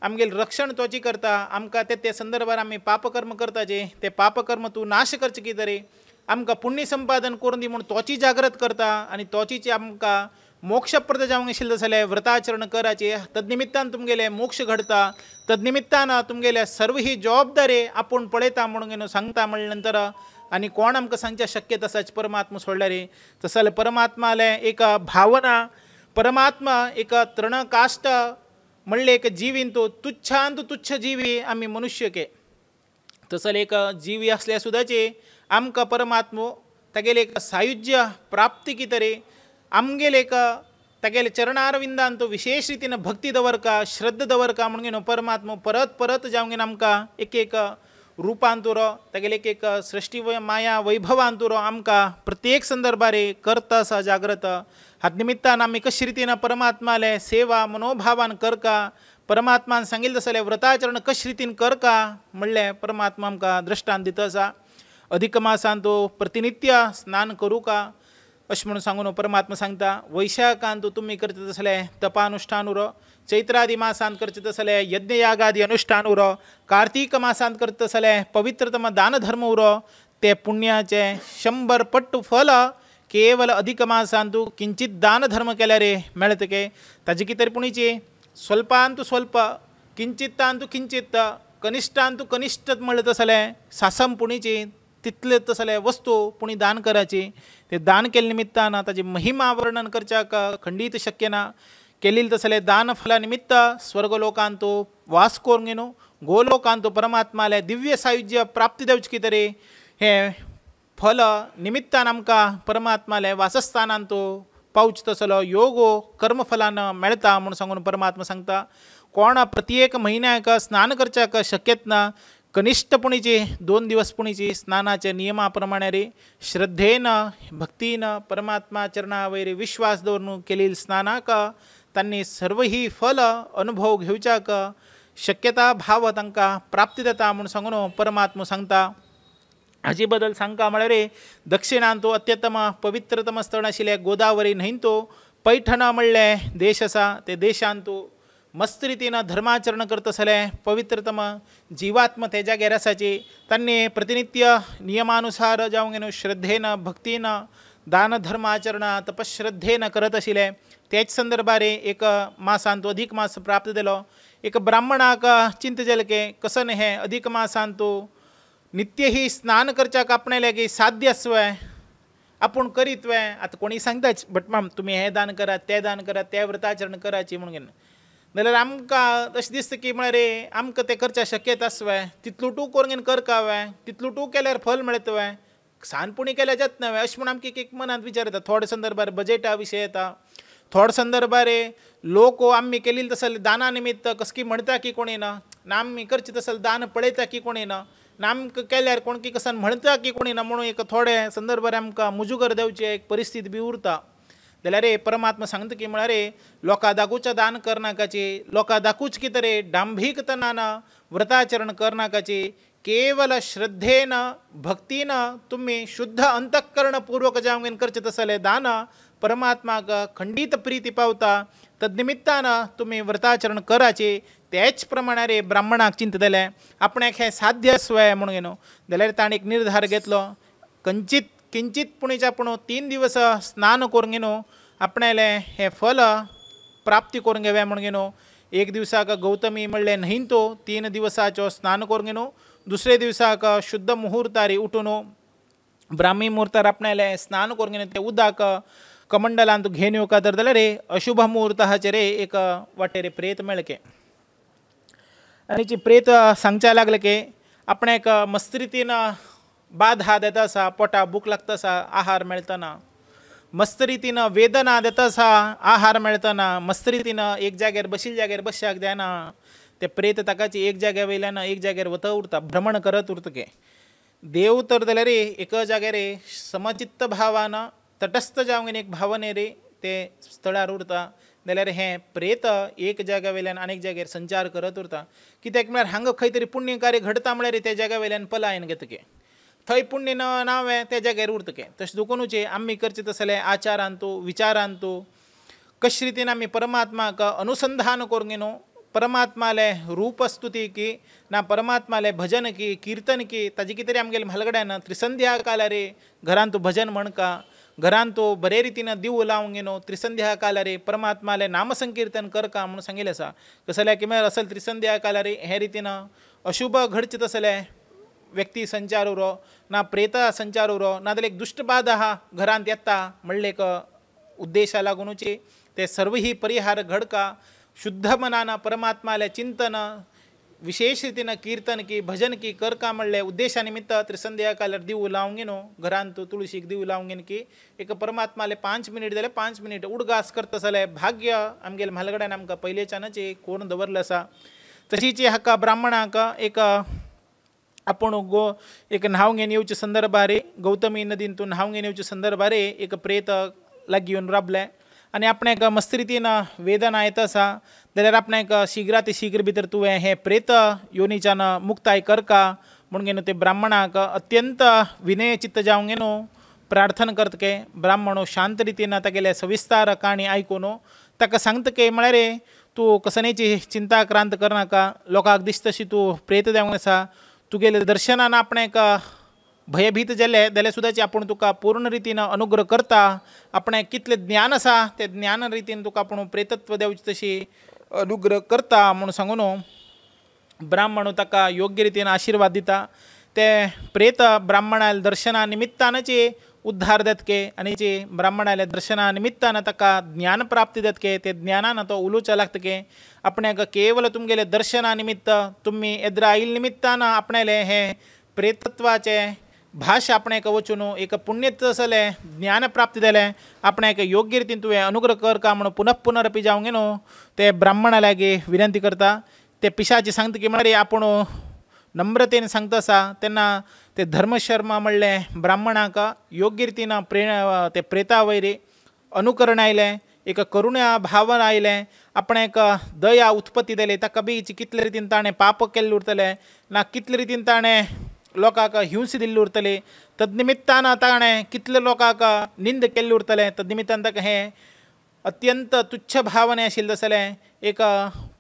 आमगेलें रक्षण तोची करता. आमकां ते संदर्भार आमी पापकर्म करताचे ते पापकर्म तूं नाश करचे कितें रे आमकां पुण्य संपादन करून दी म्हणून तोची जागृत करता. आनी तोचीचे आमकां मोक्षप्रद जावंक आशिल्लें जाल्यार व्रताचरण कराचे तदनिमित्तान तुमगेले मोक्ष घडता. तदनिमित्तान तुमगेले सर्व ही जबाबदारी आपूण पळयता म्हणून सांगता म्हणले नंतर आनी कोण आमकां सांगचे शक्य तसाच परमात्मा सोडल्यार तसले परमात्माले एक भावना परमात्मा एक तृणकाष्ट म्हणले एक जिवीन तो तुच्छांत तुच्छ जिवी आमी मनुष्य के तसले एक जिवी असल्या सुद्दाचे आमकां परमात्मा तागेले एक सायुज्य प्राप्ती कितें रे आमगेले एक तागेले चरणारविंदान तो विशेष रितीन भक्ती दवरका श्रद्धा दवरका म्हणून परमात्मा परत परत जावंक आमकां एक रुपांतुरो तागेले एक सृष्टी माया वैभवांतुरो आमकां प्रत्येक संदर्भारे करता आसा जागृत. हात निमित्तान आमी कशे रितीन परमात्माले सेवा मनोभावान करका परमात्मान सांगिल्लें तसलें व्रताचरण कशे रितीन कर का म्हणलें परमात्मा आमकां दृश्टांत दिता आसा। अधिक मासान तूं प्रतिनित्य स्नान करूं का अशें म्हणून सांगून परमात्मा सांगता। वैशाखांत तुमी करता तसलें तपानुश्ठान उरो, चैत्रादी मासांत करता तसलें यज्ञयागादी अनुश्ठान उरो, कार्तीक मासांत करता तसलें पवित्रतम दान धर्म उरो, ते पुण्याचे 100 पट्ट फल केवल अधिक मासांत तूं किंचित दान धर्म केल्यार मेळटके। ताजे कितें पुणीची स्वल्पांतू स्वल्प, किंचितांतू किंचित, कनिश्ठांतू कनिश्ठ म्हणलें तसलें सासम पुणीची तितले तसले वस्तू पुणी दान करायची। ते दान केले निमित्तान ताची महिमा वर्णन करच्याक खंडीत शक्य ना। केलेले तसले दान फला निमित्त स्वर्गलोकांत वास करून घेनो, गोलोकांत परमात्माले दिव्य सायुज्य प्राप्ती देवची तरी हे फल निमित्तान आमकां परमात्माले वासस्थानांत पावच तसलो योगो कर्मफलान मेळटा म्हणून सांगून परमात्मा सांगता। कोण प्रत्येक म्हयन्याक स्नान करच्याक शक्यत ना। कनिष्ठपुणीची 2 दिवस पुणीची स्नानाचे नियमा प्रमाणे रे श्रद्धेन भक्तीन परमात्मा चरणा वयर विश्वास दवरून केलेली स्नानाक तांणी सर्व ही फल अनुभव घेवच्याक शक्यता भाव तांकां प्राप्ती जाता म्हणून सांगून परमात्मा सांगता। हाचे बद्दल सांगता म्हळ्यार दक्षिणांत अत्युत्तम पवित्रतम स्थळ आशिल्ले गोदावरी न्हंयत पैठण म्हणलें देश आसा। ते देशांत मस्त रितीन धर्माचरण करता आसले पवित्रतम जीवात्म ते जाग्यार आसाची। तांणी प्रतिनित्य नियमानुसार जावं घेवन श्रद्धेन भक्तीन दान धर्म आचरण तपश्रद्धेन करत आशिल्ले। तेच संदर्भार एक मासांत अधिक मास प्राप्त जालो। एक ब्राह्मणाक चिंत जालें की कसन हे अधिक मासांत नित्य ही स्नान करच्याक आपणाले की साध्य आसवय आपूण करीत वय। आतां कोणी सांगताच बट माम तुमी हे दान करात ते दान करात ते व्रताचरण कराची म्हणून जाल्यार आमकां अशें दिसता की म्हळ्यार आमकां तें करचें शक्यता आसवय। तितलो तूं करून कर का वय, तितलो तूं केल्यार फल मेळत वय, सानपुणी केल्यार जात ना वय अशें म्हणून आमकां एक मनांत विचार येता। थोडे संदर्भार बजेटा विशय येता, थोडे संदर्भार लोक आमी केलेली तसले दाना निमित्त कसकी म्हणटा की कोणी ना आमी करचें तसलें दान पळयता की कोणी ना आमकां केल्यार कोण की कसन म्हणटा की कोणी ना म्हणून एक थोडे संदर्भार आमकां मुजुगर देवची एक परिस्थिती बी उरता। जाल्यार परमात्मा सांगता की म्हळ्यार लोकां दाखोवचें दान करनाकाची, लोकां दाखोवच की तरी डांभिकतनान व्रताचरण करनाकाची, केवल श्रद्धेन भक्तीन तुमी शुद्ध अंतःकरणपूर्वक जावं करचें तसलें दान परमात्माक खंडीत प्रीती पावता। तद्निमित्तान तुमी व्रताचरण कराची। तेच प्रमाणे ब्राह्मणाक चिंत जालें आपणाक हें साध्य आसवय म्हणून घेनो जाल्यार ताणें एक निर्धार घेतलो। किंचित पुणेच्या पुणू 3 दिवस स्नान करून घेनो आपणाले हे फल प्राप्ती करून घेवया म्हणून घेनो। एक दिवसाक गौतमी म्हणलें न्हंयत 3 दिवसाचो स्नान करून घेनो। दुसरे दिवसाक शुद्ध मुहूर्तार उठून ब्राह्मी मुहूर्तार आपणाले स्नान करून घेवन ते उदक कमंडलांत घेवन येवका तर जाल्यार अशुभ मुहूर्ताचेर एक वाटेर प्रेत मेळके आनी प्रेत सांगच्या लागले की आपणाक मस्त रितीन बाधा देता आसा, पोटा भूक लागता आसा, आहार मेळतना, मस्त रितीन वेदना देता आसा, आहार मेळतना, मस्त रितीन एक जाग्यार बशिल्ल्या जाग्यार बसशाक जायना। ते प्रेत ताकाची एक जाग्या वयल्यान एक जाग्यार वता उरता, भ्रमण करत उरतके। देव तर जाल्यार एक जाग्यार समचित्त भावान तटस्थ जावन एक भावनेर ते स्थळार उरता। जाल्यार हें प्रेत एक जाग्या वयल्यान आनीक जाग्यार संचार करत उरता। कित्याक म्हळ्यार हांगा खंय तरी पुण्य कार्य घडता म्हळ्यार त्या जाग्या वयल्यान पलायन घेतके, थंय पुण्य नावे त्या जाग्यार उरतके। तशें दुखूनचे आमी करचे तसले आचारांतू विचारांतू कशे रितीन आमी परमात्माक अनुसंधान करून घेनो, परमात्माले रूपस्तुती की ना परमात्माले भजन की कीर्तन की ताजे कितें तरी आमगेले म्हालगड्यान त्रिसंध्या कालार घरांत भजन म्हणका, घरांत बरे रितीन दिव लावून घेनो, त्रिसंध्या कालार परमात्माले नामसंकीर्तन करका म्हणून सांगिल्लें आसा। कसल्या की म्हळ्यार असल त्रिसंध्या कालार हे रितीन अशुभ घडचे तसले व्यक्ती संचार उरो ना प्रेता संचार उरो ना जाल्यार एक दुष्ट बाधा आहा घरांत येता म्हणले एक उद्देशा लागूनचे ते सर्व ही परिहार घडका। शुद्ध मनान परमात्माले चिंतन विशेष रितीन कीर्तन की भजन की करका म्हणले उद्देशा निमित्त त्रिसंध्या कालार दिव लावून घेनो, घरांत तुळशीक दिव लावून घेन की एक परमात्माले 5 मिनिट जाल्यार 5 मिनिट उडगास करता जाल्यार भाग्य आमगेले म्हालगड्यान आमकां पयलेच्यानच कोण दवरलें आसा। तशीच हाका ब्राह्मणाक एक आपण एक न्हाव घेवन येवचे संदर्भार गौतमी नदीन तूं न्हाव घेवन येवचे संदर्भार एक प्रेत लागीं येवन राबले आनी आपणाक मस्त रितीन वेदना येता आसा जाल्यार आपणाक शीघ्राती शीघ्र भितर तुवें हे प्रेत योनीच्यान मुक्ताय करका म्हणून ते ब्राह्मणाक अत्यंत विनय चित्त जावंक न्हू प्रार्थना करतके ब्राह्मणो शांत रितीन तागेले सविस्तार काणी आयकून ताका सांगतके म्हळ्यार तूं कसनेची चिंता क्रांत करनाका लोकांक दिसता तशी तूं प्रेत जावंक आसा तुगेले दर्शनान आपणाक भयभीत जाले जाल्यार सुद्दां आपूण तुका पूर्ण रितीन अनुग्रह करता आपणाक कितलें ज्ञान आसा ते ज्ञान रितीन तुका आपूण प्रेतत्व देवची तशी अनुग्रह करता म्हणून सांगून ब्राह्मण ताका योग्य रितीन आशिर्वाद दिता ते प्रेत ब्राह्मणाल्या दर्शना निमित्तानचे उद्धार देतके आनी जे ब्राह्मणाल्या दर्शना निमित्तान ताका ज्ञान प्राप्ती देतके ते ज्ञानान तो उलोवचे लागतके आपणाक केवल तुमगेले दर्शना निमित्त तुमी एद्र आयिल्ले निमित्तान आपणाले हे प्रेतत्वाचे भाश आपणाक वचून एक पुण्यत जाले ज्ञान प्राप्ती जालें आपणाक योग्य रितीन तुवें अनुग्रह कर का म्हणून पुनरपी जावंक न्हू ते ब्राह्मणा लागी विनंती करता ते पिशाची सांगता की म्हळ्यार आपूण नम्रतेन सांगता आसा तेन्ना ते धर्मशर्मा म्हणले ब्राह्मणाक योग्य रितीन ते प्रेता वयरी अनुकरण आयलें एक करुण्या भावन आयलें आपणाक दया उत्पत्ती जाली ताका बी कितले रितीन ताणें पाप केल्ले उरतले ना कितले रितीन ताणें लोकांक हिंस दिल्ली उरतली तदनिमित्तान ताणें कितले लोकांक निंद केल्ले उरतले तदनिमित्तान ताका हें अत्यंत तुच्छ भावने आशिल्लें जाल्यार एक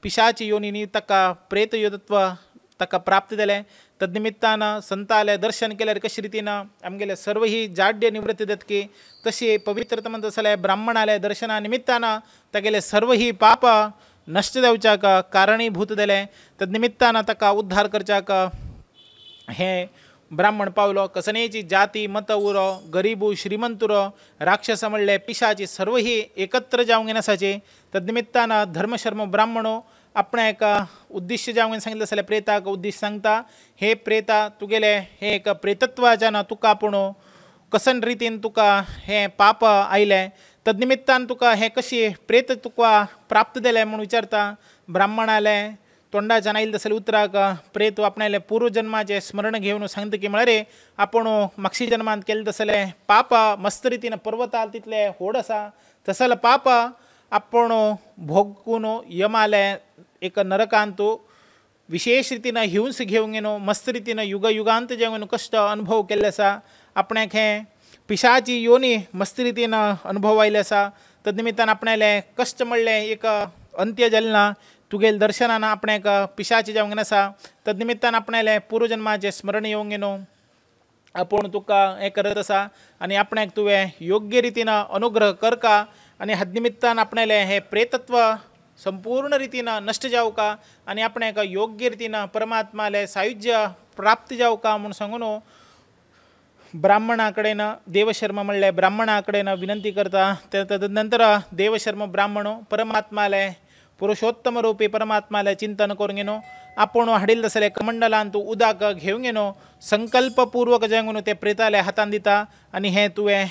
पिशाची योनी ताका प्रेत योदत्व ताका प्राप्त जालें तदनिमित्तान संताले दर्शन केल्यार कशे रितीन आमगेले सर्व ही जाड्य निवृत्ती जातकी तशी पवित्रता म्हणटा जाल्यार ब्राह्मणाले दर्शना निमित्तान तागेले सर्व ही पाप नश्ट जावच्याक कारणीभूत जाले तदनिमित्तान ताका उद्धार करच्याक हे ब्राह्मण पावलो कसनेची जाती मत उरो गरीबू श्रीमंत उरो राक्षस म्हणले पिशाची सर्व ही एकत्र जावंक आसाचे तदनिमित्तान धर्मशर्म ब्राह्मणो आपणाक उद्दिश्य जावंक सांगितलें जाल्यार प्रेताक उद्दिश्य सांगता हे प्रेता तुगेले हे एक प्रेतत्वाच्यान तुका आपूण कसन रितीन तुका हे पाप आयले तदनिमित्तान तुका हे कशी प्रेत तुका प्राप्त जालें म्हणून विचारता ब्राह्मणाले तोंडाच्यान आयिल्ले जाल्यार उतराक प्रेत आपणाले पूर्व जन्माचे स्मरण घेवन सांगता की म्हळ्यार आपूण मागची जन्मांत केलें जाल्यार पाप मस्त रितीन पर्वताल तितले व्हड आसा तसले पाप आपूण भोगून यमाले एक नरकांत विशेष रितीन हिंस घेवंक न्हू मस्त रितीन युगांत जेवण कश्ट अनुभव केल्ले आसा आपणाक हें पिशाची योनी मस्त रितीन अनुभव आयले आसा तदनिमित्तान आपणाले कश्ट म्हणले एक अंत्य जालें ना तुगेले दर्शनान आपणाक पिशाची जावंक आसा तदनिमित्तान आपणाले पूर्वजन्माचे स्मरण येवंक न्हू आपूण तुका हें करत आसा आनी आपणाक तुवें योग्य रितीन अनुग्रह करका आनी हाजे निमित्तान आपणाले हे प्रेतत्व संपूर्ण रितीन नश्ट जावका आनी आपणाक योग्य रितीन परमात्माले सायुज्य प्राप्त जावका म्हूण सांगून ब्राह्मणा कडेन देवशर्मा म्हणले ब्राह्मणा कडेन विनंती करता तदनंतर देवशर्मा ब्राह्मणो परमात्माले पुरुषोत्तम रूपी परमात्माले चिंतन करूंक न्हू आपूण हाडिल्ले जाल्यार कमंडलांत तूं उदक घेवंक न्हू संकल्पपूर्वक जेवंक ते प्रेताले हातान दिता आनी हें तुवें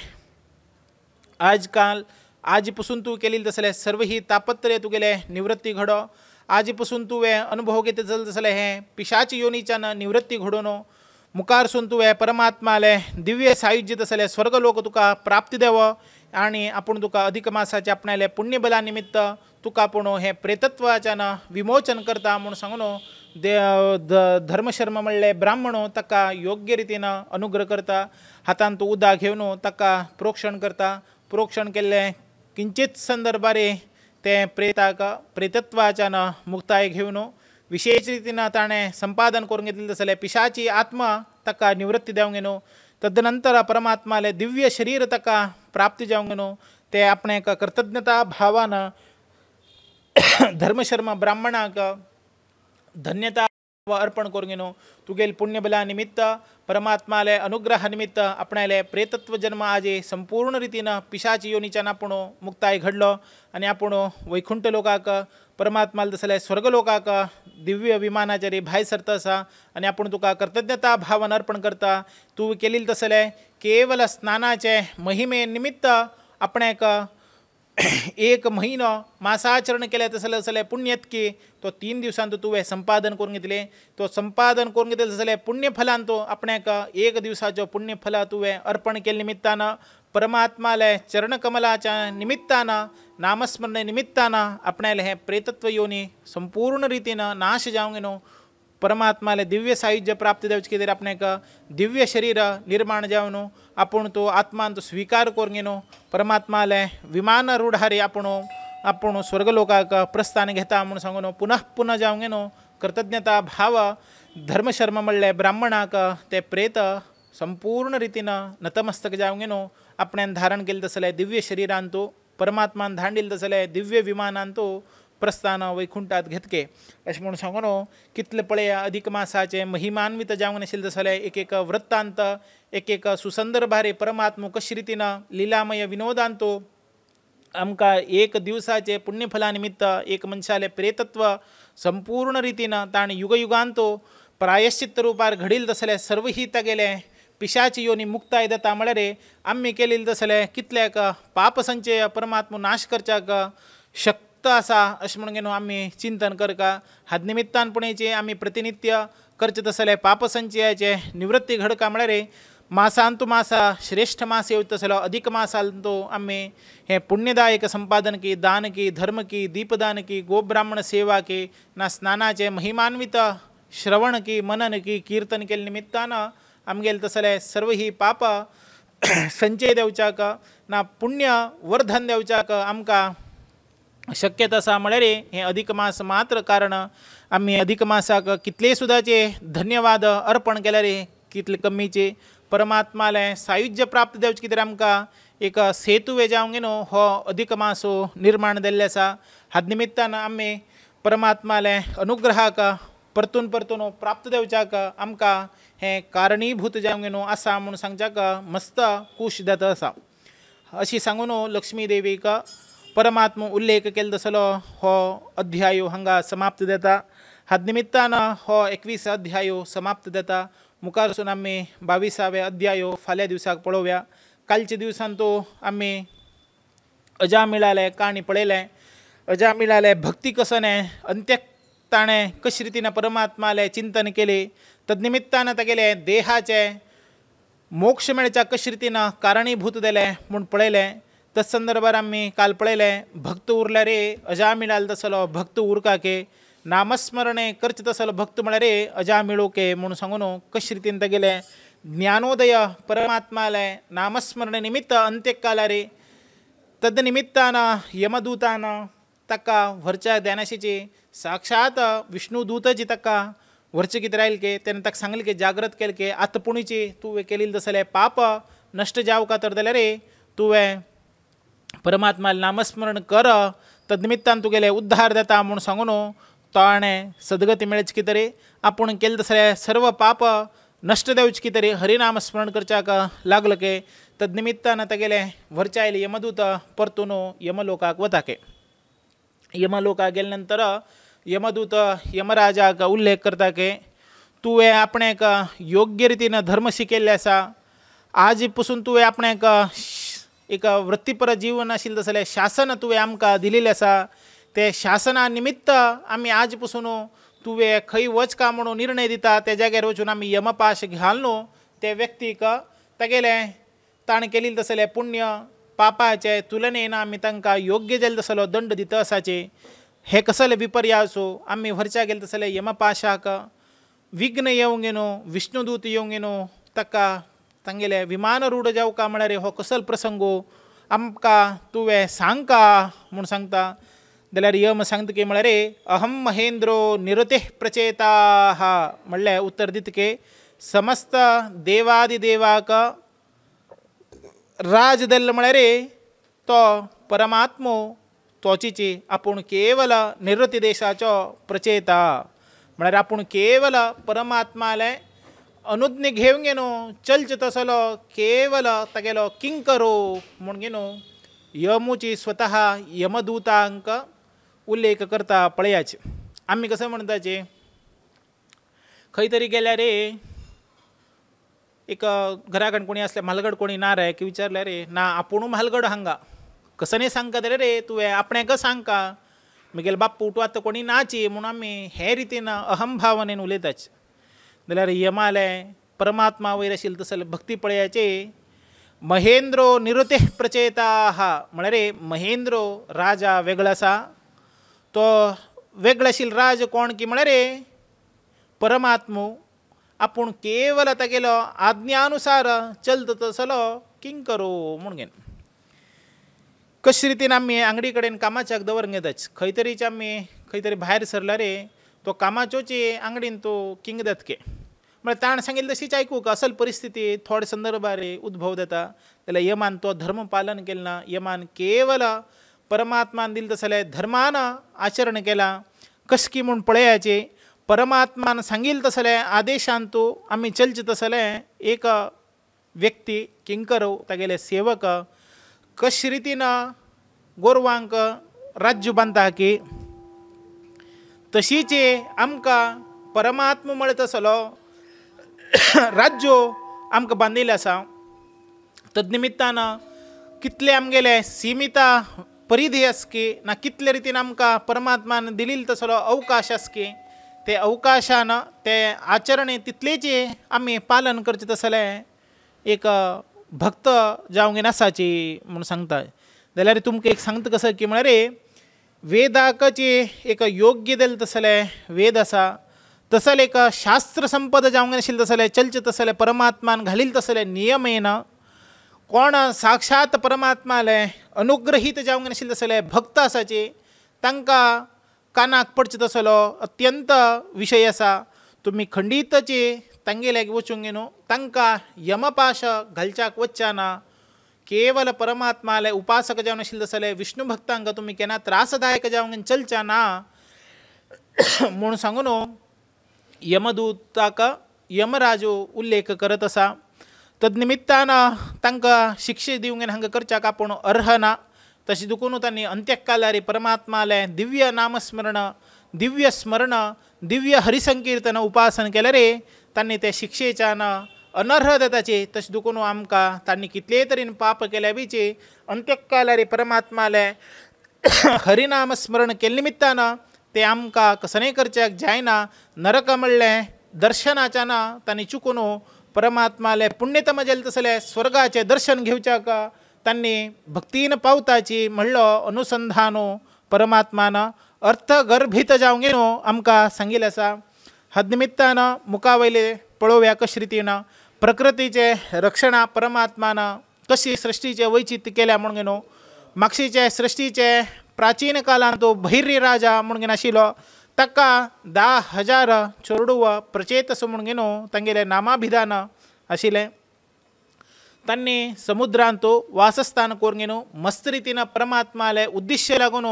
आज पासून तूं केली जाल्यार सर्व ही तापत्रे तुगेले निवृत्ती घडो आज पासून तुवें अनुभव घेतले जाल्यार हें पिशाची योनीच्यान निवृत्ती घडोवन मुखारसून तुवें परमात्माले दिव्य सायुज्य जाल्यार स्वर्गलोक तुका प्राप्ती देव आनी आपूण तुका अधिक मासाचे आपणाले पुण्यबला निमित्त तुका आपूण हे प्रेतत्वाच्यान विमोचन करता म्हूण सांगून धर्मशर्मा म्हणले ब्राह्मणो ताका योग्य रितीन अनुग्रह करता हातान तूं उदक घेवन ताका प्रोक्षण करता प्रोक्षण केल्ले किंचित संदर्भारे ते प्रेताक प्रेतत्वाच्यान मुक्ताय घेवन विशेष रितीन ताणें संपादन करून घेतलें जाल्यार पिशाची आत्मा ताका निवृत्ती देवंक न्हू तदनंतर परमात्माले दिव्य शरीर ताका प्राप्ती जावंक न्हू ते आपणाक कृतज्ञता भावान धर्मशर्मा ब्राह्मणाक धन्यता अर्पण करूंक न्हू तुगेल पुण्यबला निमित्त परमात्माले अनुग्रहा निमित्त आपणाले प्रेतत्व जन्म आजे संपूर्ण रितीन पिशाची योनीच्यान आपूण मुक्ताय घडलो आनी आपूण वैकुंठ लोकाक परमात्माले जाल्यार स्वर्गलोकाक दिव्य विमानाचेर भायर सरता आसा आनी आपूण तुका कृतज्ञता भावन अर्पण करता तूं केली जाल्यार केवल स्नानाचे महिमे निमित्त आपणाक एक म्हयनो मासाचरण केलें जाल्यार पुण्यतकी तो 3 दिवसांत तुवें संपादन करून घेतलें तो संपादन करून घेतलें जाल्यार पुण्यफलान तो आपणाक 1 दिवसाचो पुण्यफल तुवें अर्पण केले निमित्तान परमात्माला चरणकमलाच्या निमित्तानं नामस्मरणे निमित्तानं आपणाला हे प्रेतत्व योनी संपूर्ण रीतीनं नाश जाऊन गेनो परमात्माला दिव्य सायुज्य प्राप्त देवच कितें आपण एक दिव्य शरीर निर्माण जावनो आपण तो आत्मान तो स्वीकार करून घेनो परमात्माला विमान रूढारी आपण स्वर्गलोकाक प्रस्थान घेता म्हणून सांगून पुनः पुनः जाऊन घेनो कृतज्ञता भाव धर्मशर्म म्हणले ब्राह्मणाक ते प्रेत संपूर्ण रीतीनं नतमस्तक जाऊन घेनो आपणान धारण केलं तसले दिव्य शरीरान तो परमात्मान धांडील तसले दिव्य विमानान तो प्रस्थान वैकुंठात घेतके अशें म्हणून सांगून कितले पळया अधिक मासाचे महिमान्वित जावंक नाशिल्ले तसले एक वृत्तांत एक सुसंदर भारे परमात्मा कशे रितीनं लिलामय विनोदांतो आमकां एक दिवसाचे पुण्यफला निमित्त एक मनशाले प्रेतत्व संपूर्ण रीतीनं ताण युगयुगांतो प्रायश्चित्त रूपार घडील तसले सर्व ही तागेले पिशाची योनी मुक्ताय दता म्हळ्यार आम्ही केलेले तसले कितल्याक पाप संचय परमात्मा नाश करच्याक शक्त आसा अशें म्हणून घेवन आमी चिंतन करका हात निमित्तानपणेचे आमी प्रतिनित्य करचे तसले पाप संचयाचे निवृत्ती घडका म्हळ्यार मासांतू मासा श्रेष्ठ मास येवचो तसलो अधिक मासांतू आमी हे पुण्यदायक संपादन की दान की धर्म की दीपदान की गोब्राह्मण सेवा की ना स्नानाचे महिमान्वित श्रवण की मनन की कीर्तन केले निमित्तानं आमगेले तसले सर्व ही पाप संचय देवच्याक ना पुण्य वर्धन देवच्याक आमकां शक्यता आसा म्हळ्यार हे अधिक मास मात्र कारण आमी अधिक मासाक कितले सुद्दाचे धन्यवाद अर्पण केल्यार कितले कमीचे परमात्माले सायुज्य प्राप्त देवचे कितें आमकां एक सेतुवे जावंक न्हू हो अधिक मासो निर्माण जाल्ले आसा हात निमित्तान आमी परमात्माले अनुग्रहाक परतून परतून प्राप्त देवच्याक आमकां हे कारणीभूत जावंक न्हू आसा म्हणून सांगच्याक मस्त खूश जाता आसा अशी सांगून लक्ष्मी देवीक परमात्मा उल्लेख केलो तसलो हो अध्याय हांगा समाप्त जाता हात निमित्तान हो 21 अध्याय समाप्त जाता मुखार वचून आमी 22वे अध्याय फाल्यां दिवसाक पळोवया कालच्या दिवसान तो आमी अजामिळाले काणी पळयले अजामिळाले भक्ती कसने अंत्यक ताणें कशे रितीन परमात्माले चिंतन केले तदनिमित्तान तागेले देहाचे मोक्ष मेळच्या कशे रितीन कारणीभूत जाले म्हूण पळयले तच संदर्भार आमी काल पळयले भक्त उरल्या रे अजामिळाल तसलो भक्त उरकाके नामस्मरणे करचे तसलो भक्त म्हळ्यार अजामिळोके म्हणून सांगून कशे रितीन तागेले ज्ञानोदय परमात्माले नामस्मरणे निमित्त अंत्यकाला रे तदनिमित्तान यमदूतान ताका व्हरच्या ध्यानाशीची साक्षात विष्णुदूत जी ताका व्हरचे कितें राहील के तेणें ताका सांगलें की जागृत केलें की आतपुणीची तुवें केलेली तसले पाप नश्ट जावं तर जाल्यार रे तुवें परमात्मा नामस्मरण कर तदनिमित्तान तुगेले उद्धार जाता म्हणून सांगून ताणें सद्गती मेळची कितें रे आपूण केले तसले सर्व पाप नश्ट देवचे कितें रे हरिनामस्मरण करच्याक लागलो के तदनिमित्तान तागेले व्हरचे आयले यमदूत परतून यमलोकाक वताके यमलोकाक गेले नंतर यमदूत यमराजाक उल्लेख करता की तुवें आपणेक योग्य रितीन धर्म शिकयल्ले आसा आज पासून तुवें आपणेक एक वृत्तीपर जीवन आशिल्लें तसलें शासन तुवें आमकां दिलेलें आसा ते शासना निमित्त आमी आज पासून तुवें खंय वचका म्हणून निर्णय दिता त्या जाग्यार वचून आमी यमपाश घालनो ते व्यक्तीक तागेले ताणें केलेले तसले पुण्य पापाचे तुलनेन आमी तांकां योग्य जाल्लो तसलो दंड दिता आसाचे हे कसले विपर्यासो आमी व्हरच्या गेले तसले यमपाशाक विघ्न येवंक न्हू विष्णुदूत येवंक न्हू ताका तांगेले विमान रूढ जावका म्हळ्यार हो कसलो प्रसंगो आमकां तुवें सांगका म्हूण सांगता जाल्यार यम सांगता की म्हळ्यार अहम महेंद्रो निरतेः प्रचेताः म्हणल्यार उत्तर दिता की समस्त देवादिदेवाक राज देल्लो म्हळ्यार तो परमात्मो तोचीची आपूण केवल निवृत्ती देशाचो प्रचेता म्हळ्यार आपूण केवल परमात्माले अनुज्ञ घेवंक न्हू चलचे तसलो केवल तागेलो किंकरो म्हूण न्हू यमूची स्वता यमदूतांक उल्लेख करता पळयाचे आमी कशें म्हणटाचे खंय तरी गेल्यार एक घरा कडेन कोणी असले म्हालगड कोणी ना रे की विचारले रे ना आपूण म्हालगड हांगा कसं नाही सांगता रे रे तुवें आपणेक सांगका म्हगेले बाप्पा उठवात कोणी नाची म्हणून आमी हे रितीन अहम भावनेन उलयताचे जाल्यार यमाले परमात्मा वयर आशिल्ले तसले भक्ती पळयाचे महेंद्रो निरुते प्रचेता म्हळ्यार महेंद्रो राजा वेगळो आसा. तो वेगळो आशिल्लो राज कोण की म्हळ्यार परमात्मो. आपूण केवल तागेलो आज्ञानुसार चलता तसलो किंकरो म्हूण घेन. कशे रितीन आमी आंगडी कडेन कामाच्याक दवरूंक येताच. खंय तरीच आमी खंय तरी भायर सरला रे तो कामाच्योची आंगडीन तूं किंगदत के म्हळ्यार ताणें सांगिल्लें तशीच आयकूंक. असल परिस्थिती थोडे संदर्भार उद्भव जाता जाल्यार यमान तो धर्म पालन केलें ना. यमान केवल परमात्मान दिलें तसलें धर्मान आचरण केलां. कशें की म्हूण पळयाचे परमात्मान सांगिल्लें तसलें आदेशान तूं आमी चलचें तसलें एक व्यक्ती किंकरो तागेले सेवक कशे रितीन गोरवांक राज्य बांदता की तशीच आमकां परमात्मा म्हळ्या तसलो राज्य आमकां बांदिल्लें आसा. तद कितले आमगेले सीमित परिधी आस की ना कितले रितीन आमकां परमात्मान दिल्लो तसलो अवकाश आस की ते अवकाशान ते आचरण तितलेच आमी पालन करचें तसलें एक भक्त जावंक आसाची म्हूण सांगता. जाल्यार तुमकां एक सांगता कसो की म्हळ्यार वेदाकचे एक योग्य दिल्लें तसलें वेद आसा. तसलें एक शास्त्र संपद जावंक नाशिल्लें तसलें चलचें तसलें परमात्मान घालिल्लें तसलें नियम येना. कोण साक्षात परमात्माले अनुग्रहीत जावंक नाशिल्लें तसलें भक्त आसाचे तांकां कानाक पडचे तसलो अत्यंत विशय आसा. तुमी खंडीतचे तांगेल्याक वचूंक न्हू तांकां यमपाश घालच्याक वचना. केवल परमात्माले उपासक जावन आशिल्ले तसले विष्णू भक्तांक तुमी केन्ना त्रासदायक जावंक चलच्या ना म्हूण सांगून यमदूताक यमराजो उल्लेख करत आसा. तदनिमित्तान तांकां शिक्षे दिवंक हांगा करच्याक आपूण अर्ह ना. तशें दुखून तांणी अंत्यकालारी परमात्माले दिव्य नामस्मरण दिव्य स्मरण दिव्य हरिसंकीर्तन उपासन केलें रे तांणी ते शिक्षेच्यान अनर्ह जाताचे. तशें दुखून आमकां तांणी कितले तरेन पाप केल्या बीचे अंत्यकालारी परमात्माले हरिनाम स्मरण केले निमित्तान ते आमकां कसनय करच्याक जायना. नरक म्हणलें दर्शनाच्यान तांणी चुकून परमात्माले पुण्यतम जाले तसले स्वर्गाचे दर्शन घेवच्याक तांणी भक्तीन पावताची म्हणलो अनुसंधानो परमात्मान अर्थगर्भित जावंक आमकां सांगिल्लें आसा. हाजे निमित्तान मुखावयले पळोवया कशे रितीन प्रकृतीचे रक्षणा परमात्मान कशी सृश्टीचे वैचित्य केल्या म्हणून मागशीचे सृश्टीचे प्राचीन काळान तो भैर्य राजा म्हणून आशिल्लो ताका 10,000 चोरडूव प्रचेतस म्हणून तांगेले नामाभिधान आशिल्लें. तांणी समुद्रांत तो वासस्थान करून मस्त रितीन परमात्माले उद्देश्य लागून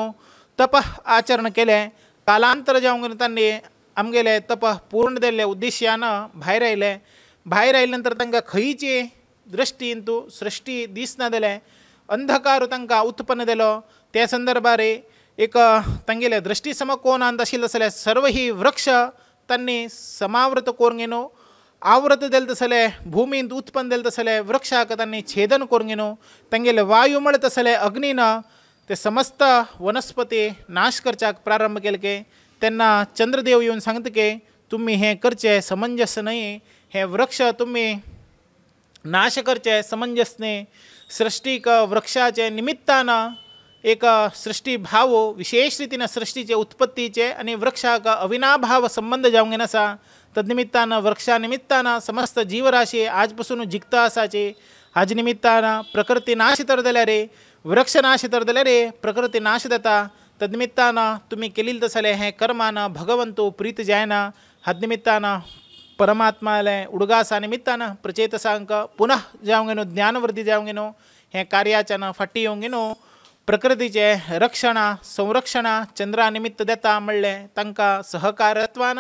तप आचरण केलें. कालांतर जावंक तांणी आमगेले तप पूर्ण जाल्ले उद्देश्यान भायर आयले. भायर आयले नंतर तांकां खंयची दृश्टीन तूं सृश्टी दिसना जालें अंधकार तांकां उत्पन्न जालो. त्या संदर्भार एक तांगेले दृश्टी समकोणांत आशिल्ले जाल्यार सर्व ही वृक्ष तांणी समावृत करून आवृत जाले तसले भुमींत उत्पन्न जाले तसले वृक्षाक तांणी छेदन करून तांगेले वायू म्हळ्या तसले अग्नीन ते समस्त वनस्पती नाश करच्याक प्रारंभ केले के तेन्ना चंद्रदेव येवन सांगता की तुमी हें करचें समंजस न्हय. हे वृक्ष तुमी नाश करचे समंजस न्हय. सृष्टीक वृक्षाचे निमित्तान एक सृष्टी भाव विशेष रितीन सृष्टीचे उत्पत्तीचे आनी वृक्षाक अविनाभाव संबंध जावंक आसा. तदनिमित्तान वृक्षा निमित्तान समस्त जीवराशी आज पासून जिखता आसाची. हाजे निमित्तान प्रकृती नाश तर जाल्यार वृक्ष नाश तर जाल्यार प्रकृती नाश जाता. तदनिमित्तान तुमी केल्लें तसलें हें कर्मान भगवंतो प्रीत जायना. हाजे निमित्तान परमात्माले उडगासा निमित्तान प्रचेतसांक पुनः जावंक ज्ञानवृद्धी जावंक हें कार्याच्यान फाटी येवंक प्रकृतीचे रक्षण संरक्षण चंद्रा निमित्त देता म्हणलें तांकां सहकारत्वान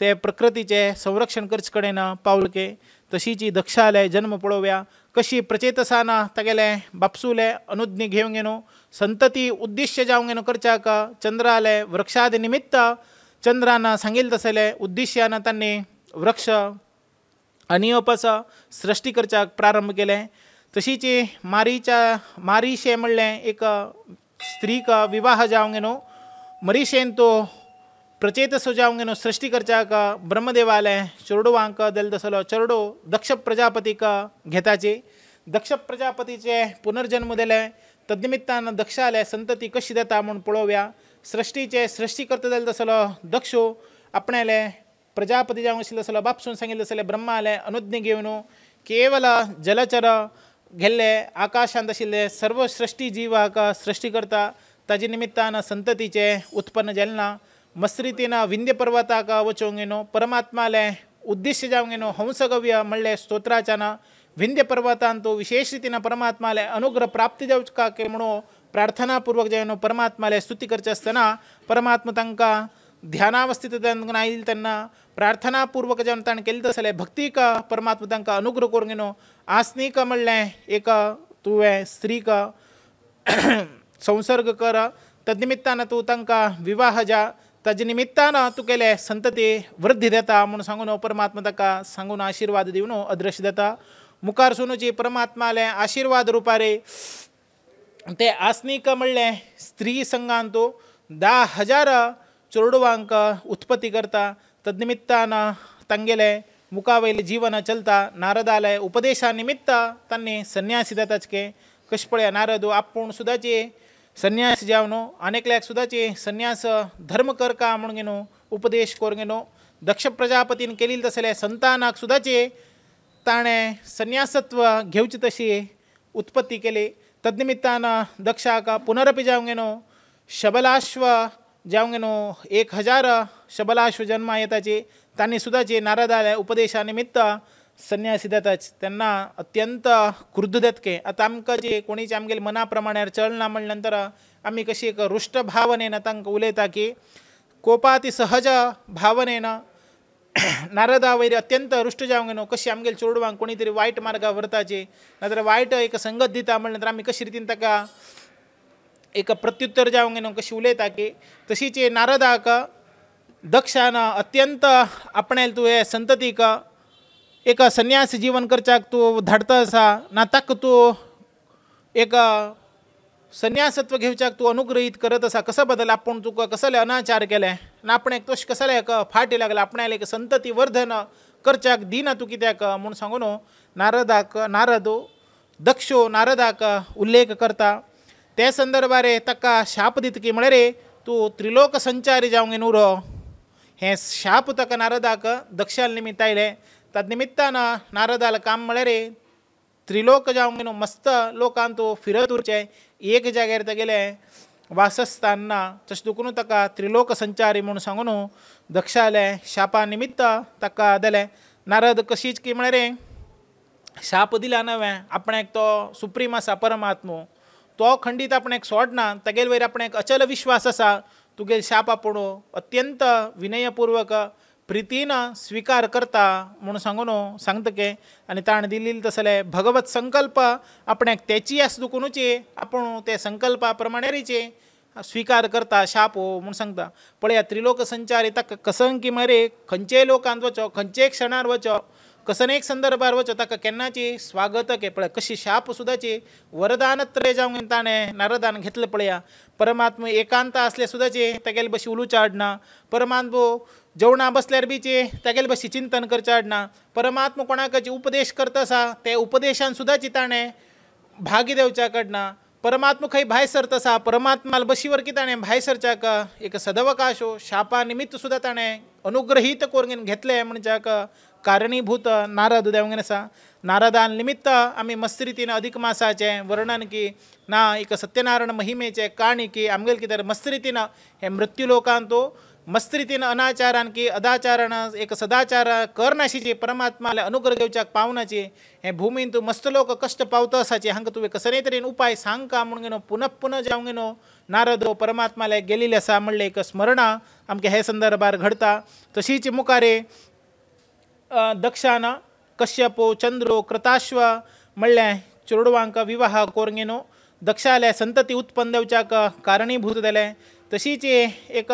ते प्रकृतीचे संरक्षण करचे कडेन पावलके. तशीच दक्षाले जन्म पळोवया कशी प्रचेतसान तागेले बापसूले अनुज्ञ घेवंक संतती उद्देश्य जावंक करच्याक चंद्राले वृक्षादि निमित्त चंद्रान सांगिल्लें तसले उद्देश्यान तांणी वृक्ष अनियपस सृष्टी करच्याक प्रारंभ केले. तशीच मारिशे म्हणलें एक स्त्रीक विवाह जावंक मरीशेन तो प्रचेतसो जावंक सृष्टी करच्याक ब्रह्मदेवाले चोरडोवांक दिल्लो तसलो चोरडो दक्ष प्रजापतीक घेताची. दक्ष प्रजापतीचे पुनर्जन्म दिले तद्निमित्तानं दक्षाले संतती कशी देता म्हणून पळोवया. सृष्टीचे सृष्टी करता जाल्यार तसलो दक्षो आपणाले प्रजापती जावंक आशिल्लो तसलो बापसून सांगितलं जाल्यार ब्रह्माले अनुज्ञा घेवन केवल जलचर गेल्ले आकाशांत आशिल्ले सर्व सृष्टी जिवाक सृष्टी करता. ताजे निमित्तान संततीचे उत्पन्न जालें ना. मस्रितीन विंध्य पर्वताक वचोंक गेनो परमात्माले उद्देश्य जावंक गेनो हंसगव्य म्हणले स्तोत्राच्यान विंध्य पर्वतान तो विशेष रितीन परमात्माले अनुग्रह प्राप्ती जावचा के म्हणून प्रार्थनापूर्वक जेवण परमात्माले स्तुती करचे असताना परमात्मा तांकां ध्यानावस्थित आयिल्ले तेन्ना प्रार्थनापूर्वक जेवण ताणें केलें तसलें भक्तीक परमात्मा तांकां अनुग्रह करूंक गेनो. आसनीक म्हणलें एक तुवें स्त्रीक संसर्ग कर तद्निमित्तान तूं तांकां विवाह जा ताजे निमित्तान तुगेले संतती वृद्धी देता म्हणून सांगून परमात्मा ताका सांगून आशीर्वाद दिवन अदृश्य देता. मुखार सुनूची परमात्माले आशीर्वाद रुपारे ते आसनीक म्हणलें स्त्री संघान तो 10,000 चोरडवांक उत्पत्ती करता. तद्निमित्तान तांगेले मुखावयले जीवन चलता. नारदाले उपदेशा निमित्त तांणी संन्यासी देताच के कशें पळया नारद आपूण सुद्दाचे संन्यास जावन अनेकल्याक सुद्दाचे संन्यास धर्म कर का म्हणून गेनो उपदेश करून गेनो. दक्ष प्रजापतीन केलेली तसले संतानाक सुद्दाचे ताणें संन्यासत्व घेवची तशी उत्पत्ती केली. तद्निमित्तान दक्षाक पुनरपी जावंक गेनो शबलाश्व जावंक गेनो 1,000 शबलाश्व जन्मा येताचे तांणी सुद्दाचे नारदाले उपदेशा निमित्त संन्यासी देताच. तेन्ना अत्यंत क्रुद्ध देतके आतां आमकां जे कोणीचे आमगेले मना प्रमाणे चलना म्हणले नंतर आमी कशी एक रुष्ट भावनेन तांकां उलयता की कोपाती सहज भावनेन नारदा वयर अत्यंत रुष्ट जावंक गेनो कशी आमगेले चोडवांक कोणी तरी वायट मार्गार व्हरताचे नाजाल्यार वायट एक संगत दिता म्हणले नंतर आमी कशे रितीन ताका एक प्रत्युत्तर जावंक गेनो कशी उलयता की तशीचे नारदाक दक्षान अत्यंत आपणायले तुवें संततीक एक संन्यास जीवन करच्याक तूं धाडता आसा ना ताका तूं एक संन्यासत्व घेवच्याक तूं अनुग्रहीत करत आसा कसा बदल आपूण तुका कसले अनाचार केले ना आपणें तशें कसले फाटी लागला आपणायले एक संतती वर्धन करच्याक दिना तूं कित्याक म्हूण सांगून नारद दक्षो नारदाक उल्लेख करता. ते संदर्भार ताका शाप दिता की म्हळ्यार रे तूं त्रिलोक संचारी जावंक न्हू हें शाप ताका नारदाक दक्षाल निमित्त आयलें. तद्निमित्तान नारदाल काम म्हळ्यार त्रिलोक जावंक न्हू मस्त लोकांत तूं फिरत उरचें एक जाग्यार तेगेले वासस्थान ना तशें दुखून ताका त्रिलोक संचारी म्हूण सांगून दक्षाले शापा निमित्त ताका दिलें. नारद कशीच की म्हळ्यार शाप दिला नवें आपणाक तो सुप्रीम आसा परमात्मो तो खंडीत आपणाक सोडना तेगेले वयर आपणाक अचल विश्वास आसा. तुगेले शाप आपूण अत्यंत विनयपूर्वक प्रितीन स्वीकार करता म्हणून सांगून सांगतके आनी ताणें दिल्ली तसले भगवत संकल्प आपणाक तेची आस दुखूनचे आपूण ते संकल्पा प्रमाणेचे स्वीकार करता शाप म्हणून सांगता. पळया त्रिलोक संचारी ताका कसंकी मरे खंयचेय लोकांत वचो खंयचेय क्षणार वचो कसनेक संदर्भार वचो ताका केन्नाची स्वागत के पळय कशी शाप सुद्दाची वरदानत्रय जावंक ताणें नारदान घेतलें. पळया परमात्मा एकांत आसले सुद्दाचे तेगेले बशी उलूचे आडना परमात्मो जेवणा बसल्यार बीचे तेगेले बशी चिंतन करचे आडना परमात्मा कोणाकाची उपदेश करता आसा ते उपदेशान सुद्दाची ताणें भागी देवच्या कडना. परमात्मा खंय भायर सरता आसा परमात्माल बशीवर की ताणें भायर सरच्याक एक सदवकाशो शापा निमित्त सुद्दां ताणें अनुग्रहीत करून घेतले म्हणच्याक कारणीभूत नारद देवंगेन आसा. नारदान निमित्त आमी मस्त रितीन अधिक मासाचें वर्णन की ना एक सत्यनारायण महिमेचे काणी की आमगेले कितें मस्त रितीन हे मृत्यू लोकांत तो मस्त रितीन अनाचारान की अदाचारान एक सदाचार करनाशिची परमात्माले अनुग्रह घेवच्याक पावनाची हे भुमीन तूं मस्त लोक कश्ट पावता आसाचे हांकां तुवें कसले तरेन उपाय सांग का म्हणून गेनो पुनः पुनः जावंक गेनो नारद परमात्माले गेलेले आसा म्हणलें एक स्मरणां आमकां हे संदर्भार घडता. तशीच मुखारे दक्षान कश्यपो चंद्रो कृताश्व म्हणलें चोडवांक विवाह करून गेनो दक्षाले संतती उत्पन्न देवच्याक कारणीभूत जालें. तशीच एक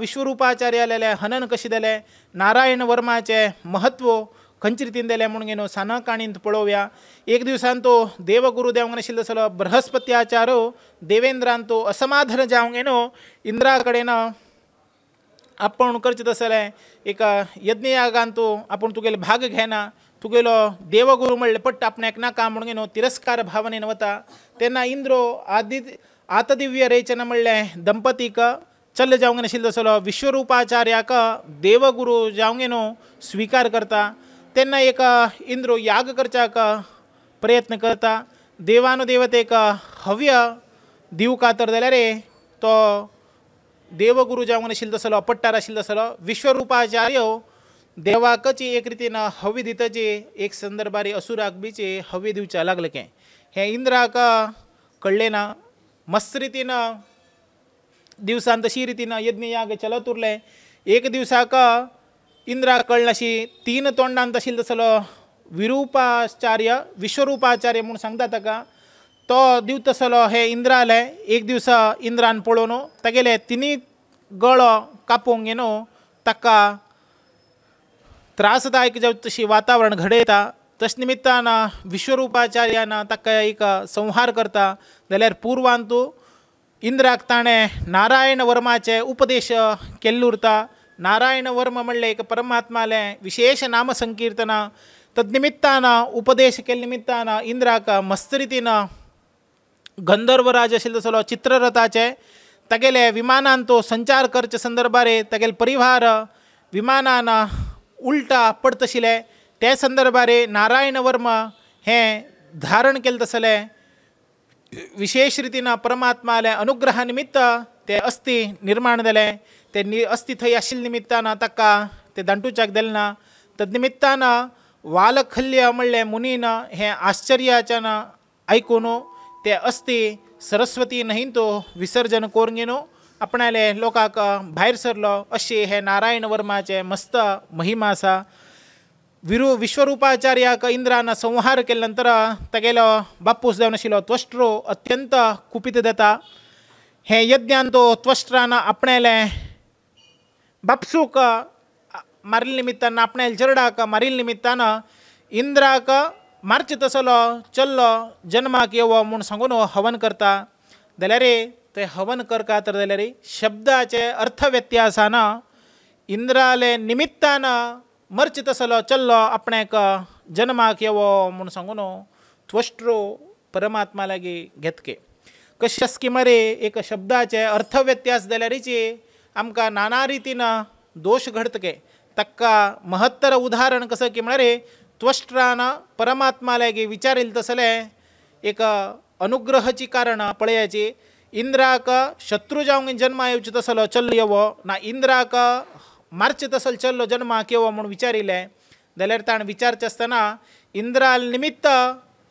विश्वरूपाचार्याले हनन कशें जालें नारायण वर्माचें महत्व खंयचे रितीन दिलें म्हणून गेनो साना काणींत पळोवया. एक दिवसान तो देवगुरू देवंक नाशिल्लो जालो बृहस्पत्याचारो देवेंद्रान तो असमाधान जावंक गेनो इंद्रा कडेन आपूण करचें तसलें एक यज्ञ यागान तो आपूण तुगेले भाग घेना तुगेलो देवगुरू म्हणले पट्ट आपणाक नाका म्हणून न्हू तिरस्कार भावनेन वता तेन्ना इंद्रो आतदिव्य रेचन म्हणले दंपतीक चल्ल जावंक नाशिल्लो तसलो विश्वरूपाचार्याक देवगुरू जावंक न्हू स्विकार करता तेन्ना एक इंद्रो याग करच्याक प्रयत्न करता देवानुदेवतेक हव्य दिवंक तर जाल्यार तो देवगुरू जावंक नाशिल्लो तसलो पट्टार आशिल्लो तसलो विश्वरूपाचार्य देवाकच एक रितीन हवी दिताची एक संदर्भारी असुराक बीचे हवी दिवच्या लागले के हे इंद्राक कळ्ळें ना मस्त रितीन दिवसान तशी रितीन यज्ञ याग चलत उरले एक दिवसाक इंद्राक कळनाशी 3 तोंडांत आशिल्लो तसलो विरूपाचार्य विश्वरूपाचार्य म्हणून सांगता ताका तो दिवता तसलो हे इंद्राले एक दिवस इंद्रान पळोवन तागेले 3 गळो कापूंक न्हू ताका त्रासदायक जावं तशी वातावरण घडयता तश निमित्तान विश्वरूपाचार्यान ताका एक संहार करता जाल्यार पूर्वांतू इंद्राक ताणें नारायण वर्माचे उपदेश केल्ले उरता नारायण वर्म म्हणले एक परमात्माले विशेष नाम संकीर्तना तद्निमित्तान उपदेश केल्ले निमित्तान इंद्राक मस्त रितीन गंधर्वराज आशिल्लो तसलो चित्ररथाचे तागेले विमानान तो संचार करचे संदर्भारे तागेले परिवार विमानान उलटा पडत आशिल्ले ते संदर्भारे नारायण वर्म हे धारण केले तसले विशेष रितीन परमात्माले अनुग्रहा निमित्त ते अस्थि निर्माण जाले ते अस्थि थंय आशिल्ले निमित्तान ताका ते दांटुच्याक दिले ना तद्निमित्तान वालखल्य म्हणले मुनीन हे आश्चर्याच्यान आयकून ते अस्थि सरस्वती न्हंयेंत तो विसर्जन करून न्हू आपणाले लोकांक भायर सरलो अशी हे नारायण वर्माचे मस्त महिमा आसा विश्वरूपाचार्याक इंद्रान संहार केले नंतर तागेलो बापूस जावन आशिल्लो त्वष्ट्रो अत्यंत कुपीत जाता हे यज्ञान तो त्वष्ट्रान आपणाले बापसूक मारिल्ले निमित्तान आपणाले जरडाक मारिल्ले निमित्तान इंद्राक मारचे तसलो चल्लो जन्माक येवो म्हूण सांगून हवन करता जाल्यार ते हवन करता तर जाल्यार शब्दाचे अर्थ व्यत्यासान इंद्राले निमित्तान मरचे तसलो चल्लो आपणाक जन्माक येवो म्हूण सांगून त्वष्ट्रो परमात्मा लागीं घेतके कशें स्किमरे एक शब्दाचे अर्थ व्यत्यास जाल्यारीची आमकां नाना रितीन दोश घडतके ताका महत्तर उदाहरण कसं की म्हळ्यार त्वष्ट्रान परमात्मा लागीं विचारिल्ले तसले एक अनुग्रहाची कारण पळयाची इंद्राक शत्रू जावंक जन्मा येवचे तसलो चल्लो येवो ना इंद्राक मारचे तसलो चल्लो जन्माक येवो म्हूण विचारिल्ले जाल्यार ताणें विचारचे आसतना इंद्राल निमित्त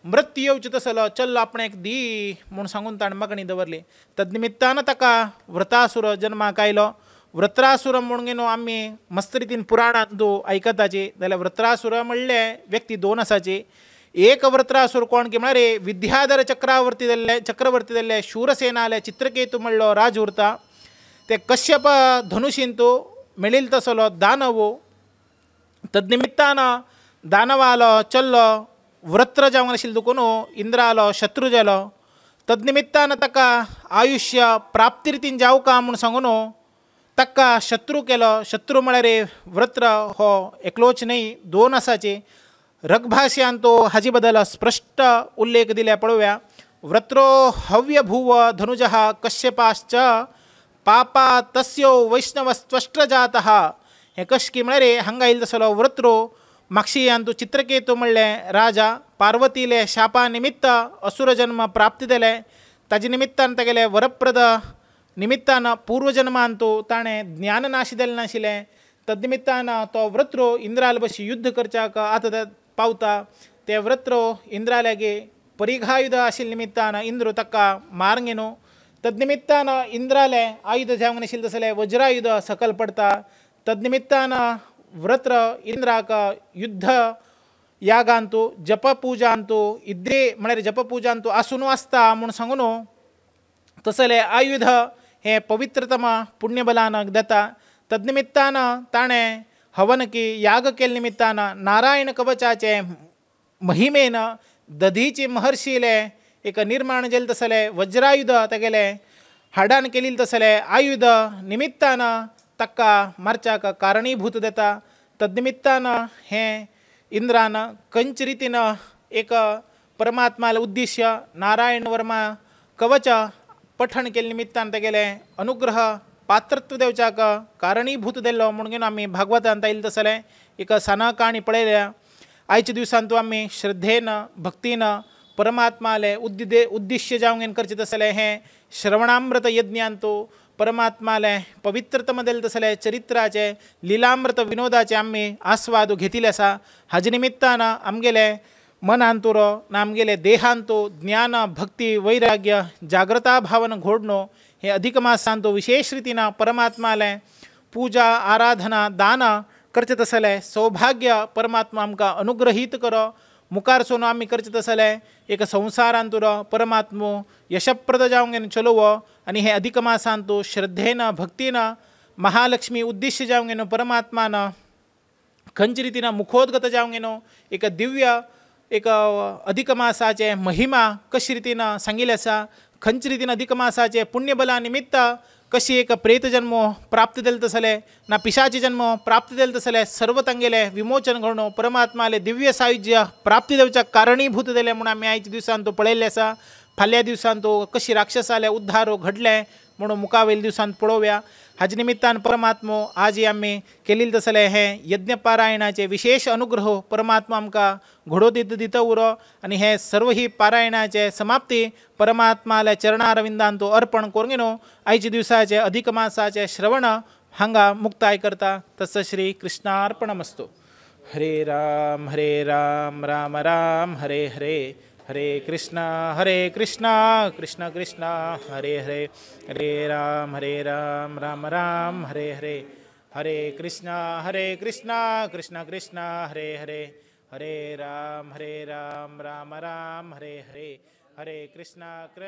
मृत्यू येवचे तसलो चल्लो आपणाक दी म्हूण सांगून ताणें मागणी दवरली तद्निमित्तान ताका वृत्रासूर जन्माक आयलो वृत्रासूर म्हणून न्हू आमी मस्त रितीन पुराणांत आयकताची जाल्यार वृत्रासूर म्हणले व्यक्ती 2 आसाची एक वृत्रासूर कोण की म्हळ्यार विद्याधर चक्रवर्ती जाल्ले शूरसेनाले चित्रकेतू म्हणलो राज उरता ते कश्यप धनुशींतू मेळिल्लो तसलो दानव तद्निमित्तान दानवालो चल्लो वृत्र जावंक नाशिल्लो देखून इंद्रालो शत्रू जालो तद्निमित्तान ताका आयुश्य प्राप्ती रितीन जावका म्हूण सांगून ताका शत्रू केलो शत्रू म्हळ्यार वृत्र हो एकलोच न्हय 2 आसाचे रगभाशयान तो हाजे बद्दल स्पश्ट उल्लेख दिल्या पळोवया वृत्रो हव्य भुव धनुजः कश्यपाश्च पापा तस्यो वैष्णवस्त्वष्ट्र जातः हे कशें की म्हळ्यार हांगा येयल्लो तसलो वृत्रो मागशियान तो चित्रकेतू म्हणले राजा पार्वतीले शापा निमित्त असुर जन्म प्राप्त जाले ताजे निमित्तान तागेले वरप्रद निमित्तान पूर्वजन्मान तो ताणें ज्ञान नाशी जाल्लें नाशिल्लें तद्निमित्तान तो वृत्रो इंद्राल बशी युद्ध करच्याक आतां पावता ते वृत्रो इंद्रालागे परिघायुध आशिल्ले निमित्तान इंद्र ताका मारूंक न्हू तद्निमित्तान इंद्राले आयुध जावंक नाशिल्लें तसलें वज्रायुध सकल पडता तद्निमित्तान वृत्र इंद्राक युद्ध यागांतू जपपुजांतू इद्रे म्हळ्यार जपपुजांतू आसून आसता म्हूण सांगून तसले आयुध हे पवित्रतम पुण्यबलान देता तद्निमित्तान ताणें हवन की याग केले निमित्तान नारायण कवचाचे महिमेन दधीची महर्शीले एक निर्माण जेल तसले वज्रायुध तागेले हाडान केलेले तसले आयुध निमित्तान ताका मारच्याक कारणीभूत देता तद्निमित्तान हे इंद्रानं कंच रीतीनं एक परमात्माला उद्देश्य नारायण वर्मा कवच पठण केले निमित्तान ते गेले अनुग्रह पात्रत्व देवच्याक कारणीभूत दिल्लो म्हणून आम्ही भागवतांत येईल तसले एक साना काणी पळयल्या आयच्या दिवसांत तूं आम्ही श्रद्धेनं भक्तीनं परमात्माले उद्देश्य जावंगेन करचे तसले हे श्रवणामृत यज्ञान तो परमात्माले पवित्रतम दिल तसले चरित्राचे लिलामृत विनोदाचे आम्ही आस्वाद घेतिले आसा हाजे निमित्तानं आमगेले मनांतुरो ना आमगेले देहांतो ज्ञान भक्ती वैराग्य जागृता भावन घोडणो हे अधिक मासांतो विशेष रीतीनं परमात्माले पूजा आराधना दान करचे तसले सौभाग्य परमात्मा आमकां अनुग्रहीत करो मुखार सोन आमी करचे तसले एक संवसारांतुरो परमात्मो यशप्रद जावंगेन चलोवो आनी हे अधिक मासांतो श्रद्धेन भक्तीन महालक्ष्मी उद्देश्य जावंगेन परमात्मान खंयचे रितीन मुखोद्गत जावंगेनो एक दिव्य एक अधिक मासाचे महिमा कशी रीतीन सांगिल्ले आसा खंयचे रीतीन अधिक मासाचे पुण्यबला निमित्त कशी एक प्रेत जन्म प्राप्त दिल तसले ना पिशाची जन्म प्राप्त दिल तसले सर्व तांगेले विमोचन घडणो परमात्माले दिव्य सायुज्य प्राप्ती देवच्या कारणीभूत दिले म्हणून आमी आयच्या दिवसांत तो पळयल्ले आसा फाल्यां दिवसांत तो कशी राक्षसाले उद्धारो घडले म्हणून मुखावेल दिवसांत पळोवया हाजे निमित्तान परमात्मो आज आमी केलेले तसले हे यज्ञपारायणाचे विशेष अनुग्रह परमात्मा आमकां घडो दिता उरो आनी हे सर्व ही पारायणाचे समाप्ती परमात्माल्या चरणारविंदान तो अर्पण करून घेनो आयच्या दिवसाचे अधिक मासाचे श्रवण हांगा मुक्ताय करता तस श्री कृष्णार्पणमस्तु हरे राम राम राम हरे हरे हरे कृष्णा कृष्ण कृष्ण हरे हरे हरे राम राम राम हरे हरे हरे कृष्णा कृष्ण कृष्ण हरे हरे हरे राम राम राम हरे हरे हरे कृष्णा